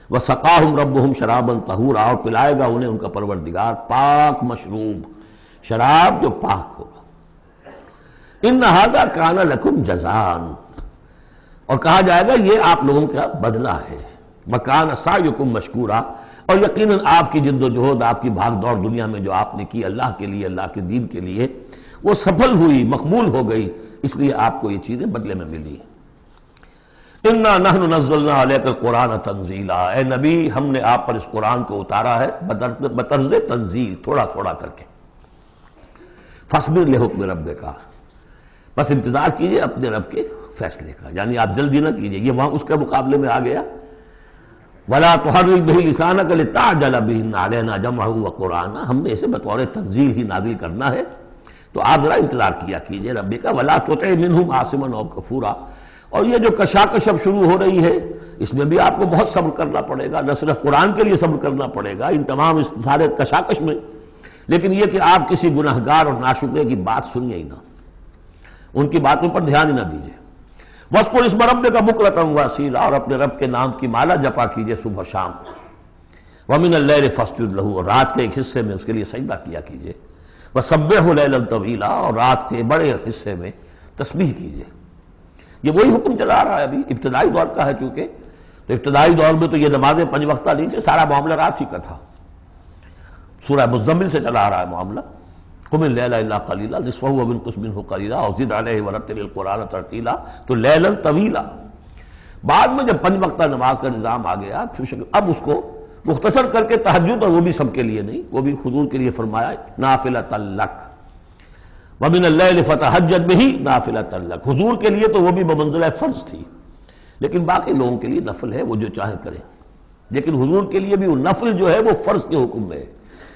[SPEAKER 1] وَسَقَاهُمْ رَبُّهُمْ شَرَابًا طَهُورًا، اور پلائے گا انہیں ان کا پروردگار پاک مشروب، شراب جو پاک ہوگا۔ إِنَّ هَذَا كَانَ لَكُمْ جَزَاءً، اور کہا جائے گا یہ آپ لوگوں کا بدلہ ہے۔ وَكَانَ سَعْيُكُمْ مَشْكُورًا، اور یقیناً آپ کی جد و جہد، آپ کی بھاگ دوڑ دنیا میں جو آپ نے کی اللہ کے لیے، اللہ کے دین کے لیے، وہ سفل ہوئی، مقبول ہو گئی، اس لیے آپ کو یہ چیزیں بدلے میں ملی۔ اِنَّا نَحْنُ نَزَّلْنَا عَلَيْكَ الْقُرْآنَ تَنزِيلًا، اے نبی ہم نے آپ پر اس قرآن کو اتارا ہے بطرز تنزیل، تھوڑا تھوڑا کر کے۔ فَاصْبِرْ لِحُکْمِ رَبِّکَ، بس انتظار کیجئے اپنے رب کے فیصلے کا، یعنی آپ جلدی نہ کیجئے، یہ وہاں اس کے مقابلے میں آ گیا۔ وَلَا تُحَرِّكْ بِهِ لِسَانَكَ لِتَعْجَلَ بِهِ إِنَّ عَلَيْنَا جَمْعَهُ وَقُرْآنَهُ، ہم نے اسے بطور تنزیل ہی نازل کرنا ہے، تو آپ ذرا انتظار کیا کیجئے رب کا۔ وَلَا تُطِعْ مِنْهُمْ عَاصِمًا أَوْ كَفُورًا، اور یہ جو کشاکش اب شروع ہو رہی ہے اس میں بھی آپ کو بہت صبر کرنا پڑے گا، نہ صرف قرآن کے لیے صبر کرنا پڑے گا ان تمام اس سارے کشاکش میں، لیکن یہ کہ آپ کسی گناہگار اور ناشکرے کی بات سنیے ہی نہ، ان کی باتوں پر دھیان ہی نہ دیجیے۔ وَاذْكُرِ اسْمَ رَبِّكَ بُكْرَةً وَأَصِيلًا، اور اپنے رب کے نام کی مالا جپا کیجیے صبح شام۔ وَمِنَ اللَّيْلِ فَاسْجُدْ لَهُ، اور رات کے ایک حصے میں اس کے لیے سجدہ کیا کیجیے۔ وَسَبِّحُوا لَيْلًا طَوِيلًا، اور رات کے بڑے حصے میں تسبیح کیجیے۔ یہ وہی حکم چلا رہا ہے ابھی، ابتدائی دور کا ہے چونکہ، تو ابتدائی دور میں تو یہ نمازیں 5 وقتہ نہیں تھے، سارا معاملہ رات ہی کا تھا۔ سورہ مزمل سے چلا آ رہا ہے معاملہ، قم اللیل الا قلیلا نصفہ وانقص منہ قلیلا اور زد علیہ ورتل القرآن ترتیلا، تو لیلا طویلا۔ بعد میں جب 5 وقتہ نماز کا نظام آ گیا، اب اس کو مختصر کر کے تہجد، اور وہ بھی سب کے لیے نہیں، وہ بھی حضور کے لیے فرمایا نافلۃ لک ومن اللیل فتہجد بہ نافلۃ لک، حضور کے لیے تو وہ بھی بمنزلہ فرض تھی، لیکن باقی لوگوں کے لیے نفل ہے، وہ جو چاہیں کریں۔ لیکن حضور کے لیے بھی وہ نفل جو ہے وہ فرض کے حکم میں ہے،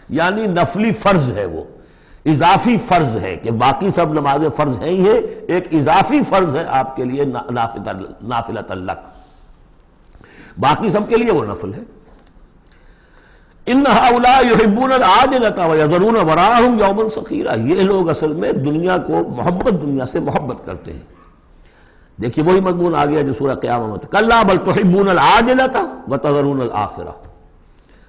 [SPEAKER 1] یعنی نفلی فرض ہے، وہ اضافی فرض ہے کہ باقی سب نمازیں فرض ہیں ہی ہے، ایک اضافی فرض ہے آپ کے لیے نافلۃ لک، باقی سب کے لیے وہ نفل ہے۔ ان ہؤلاء یحبون العاجلۃ ویذرون وراءہم یوما ثقیلا، یہ لوگ اصل میں دنیا کو دنیا سے محبت کرتے ہیں۔ دیکھیے وہی مضمون آ گیا جو سورہ قیامہ میں، کلا بل تحبون العاجلۃ وتذرون الآخرہ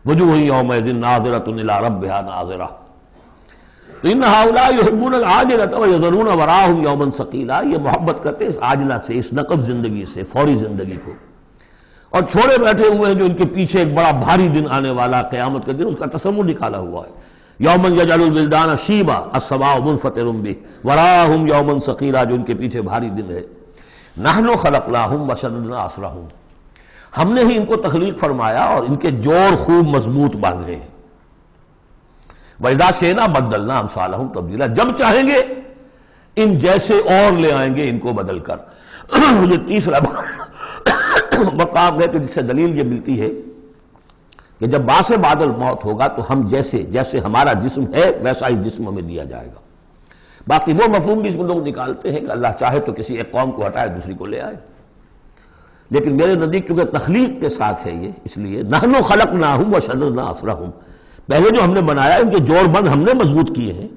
[SPEAKER 1] وجوہ یومئذ ناظرۃ الی ربہا ناظرہ۔ تو ان ہؤلاء یحبون العاجلۃ ویذرون وراءہم یوما ثقیلا، یہ محبت کرتے ہیں اس عاجلہ سے، اس نقد زندگی سے، فوری زندگی کو، اور چھوڑے بیٹھے ہوئے ہیں جو ان کے پیچھے ایک بڑا بھاری دن آنے والا قیامت کا دن، اس کا تصور نکالا ہوا ہے۔ یوما یجعل الولدان شیبا السماء منفطر بہ وراءہم یوما ثقیلا، جو ان کے پیچھے بھاری دن ہے۔ نحن خلقناہم وشددنا اسرہم، ہم نے ہی ان کو تخلیق فرمایا اور ان کے جوڑ خوب مضبوط باندھے ہیں۔ وَإِذَا شِئْنَا بَدَّلْنَا أَمْثَالَهُمْ تَبْدِيلًا، جب چاہیں گے ان جیسے اور لے آئیں گے ان کو بدل کر۔ مجھے تیسرا مقام ہے کہ جس سے دلیل یہ ملتی ہے کہ جب باعث بعد الموت ہوگا تو ہم جیسے ہمارا جسم ہے ویسا ہی جسم ہمیں دیا جائے گا۔ باقی وہ مفہوم بھی اس میں لوگ نکالتے ہیں کہ اللہ چاہے تو کسی ایک قوم کو ہٹائے دوسری کو لے آئے، لیکن میرے نزدیک چونکہ تخلیق کے ساتھ ہے یہ، اس لیے نحن خلقناہم وشددنا اسرہم، پہلے جو ہم نے بنایا ان کے جوڑ بند ہم نے مضبوط کیے ہیں۔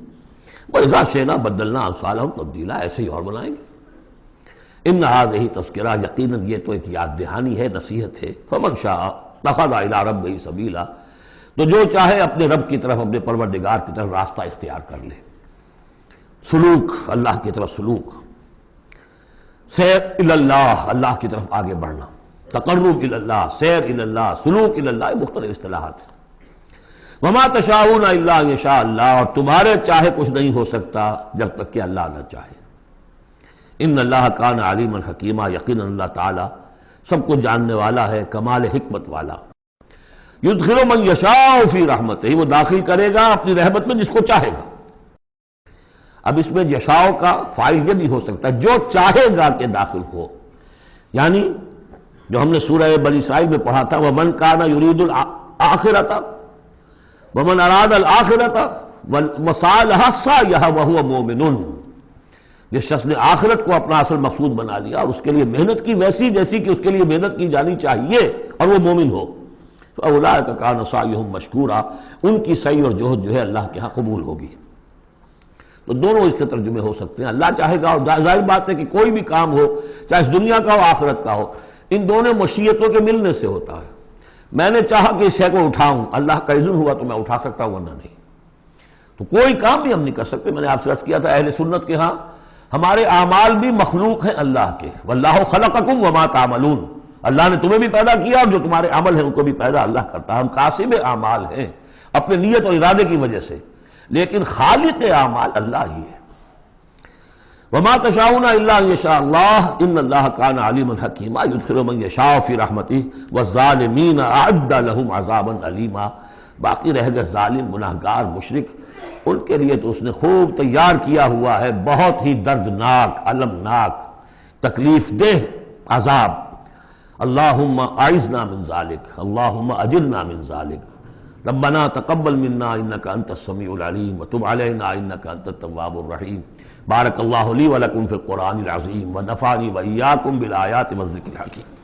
[SPEAKER 1] وَإِذَا شِئْنَا بَدَّلْنَا أَمْثَالَهُمْ تَبْدِيلًا، ایسے ہی اور بنائیں گے۔ ان هذه تذکرہ، یقیناً یہ تو ایک یاد دہانی ہے، نصیحت ہے۔ فمن شاء اتخذ الى ربہ سبیلا، تو جو چاہے اپنے رب کی طرف، اپنے پروردگار کی طرف راستہ اختیار کر لے، سلوک، اللہ کی طرف سلوک، سیر الی اللہ، اللہ کی طرف آگے بڑھنا، تقرب الی اللہ، سیر الی اللہ، سلوک الی اللہ، مختلف اصطلاحات۔ وما تشاءون الا ان یشاء اللہ، اور تمہارے چاہے کچھ نہیں ہو سکتا جب تک کہ اللہ نہ چاہے۔ ان اللہ کان علیما حکیما، یقینا اللہ تعالی سب کو جاننے والا ہے، کمال حکمت والا۔ یدخل من یشاء فی رحمتہ، وہ داخل کرے گا اپنی رحمت میں جس کو چاہے گا۔ اب اس میں یشاء کا فاعل یہ بھی ہو سکتا ہے جو چاہے گا کہ داخل ہو، یعنی جو ہم نے سورہ بنی اسرائیل میں پڑھا تھا، ومن کان یرید الآخرۃ ومن اراد الآخرۃ وسعی لہا سعیہا وہو مومن، جس شخص نے آخرت کو اپنا اصل مقصود بنا لیا اور اس کے لیے محنت کی ویسی جیسی کہ اس کے لیے محنت کی جانی چاہیے اور وہ مومن ہو، فاولئک کان سعیہم مشکورا، ان کی سعی اور جہد جو ہے اللہ کے ہاں قبول ہوگی۔ تو دونوں اس کے ترجمے ہو سکتے ہیں، اللہ چاہے گا، اور ظاہر بات ہے کہ کوئی بھی کام ہو چاہے اس دنیا کا ہو آخرت کا ہو، ان دونوں مشیتوں کے ملنے سے ہوتا ہے۔ میں نے چاہا کہ اس شے کو اٹھاؤں، اللہ کا اذن ہوا تو میں اٹھا سکتا ہوں، ورنہ نہیں۔ تو کوئی کام بھی ہم نہیں کر سکتے۔ میں نے آپ سے عرض کیا تھا اہل سنت کے ہاں ہمارے اعمال بھی مخلوق ہیں اللہ کے، واللہ خلقکم وما تعملون، اللہ نے تمہیں بھی پیدا کیا اور جو تمہارے عمل ہیں ان کو بھی پیدا اللہ کرتا ہے۔ ہم قاسم اعمال ہیں اپنے نیت اور ارادے کی وجہ سے، لیکن خالق اعمال اللہ ہی ہے۔ وما تشاءون الا ان یشاء اللہ ان اللہ کان علیما حکیما یدخل من یشاء فی رحمتہ والظالمین اعد لهم عذابا علیما، باقی رہ گئے ظالم، گناہگار، مشرک، ان کے لیے تو اس نے خوب تیار کیا ہوا ہے بہت ہی دردناک، المناک، تکلیف دہ عذاب۔ اللہم اعذنا من ذالک، اللہم اجرنا من ذالک، ربنا تقبل منا انک انت السمیع العلیم وتب علینا انک انت التواب الرحیم۔ بارک اللہ لی ولکم فی القرآن العظیم ونفعنی وإیاکم بالآیات والذکر الحکیم۔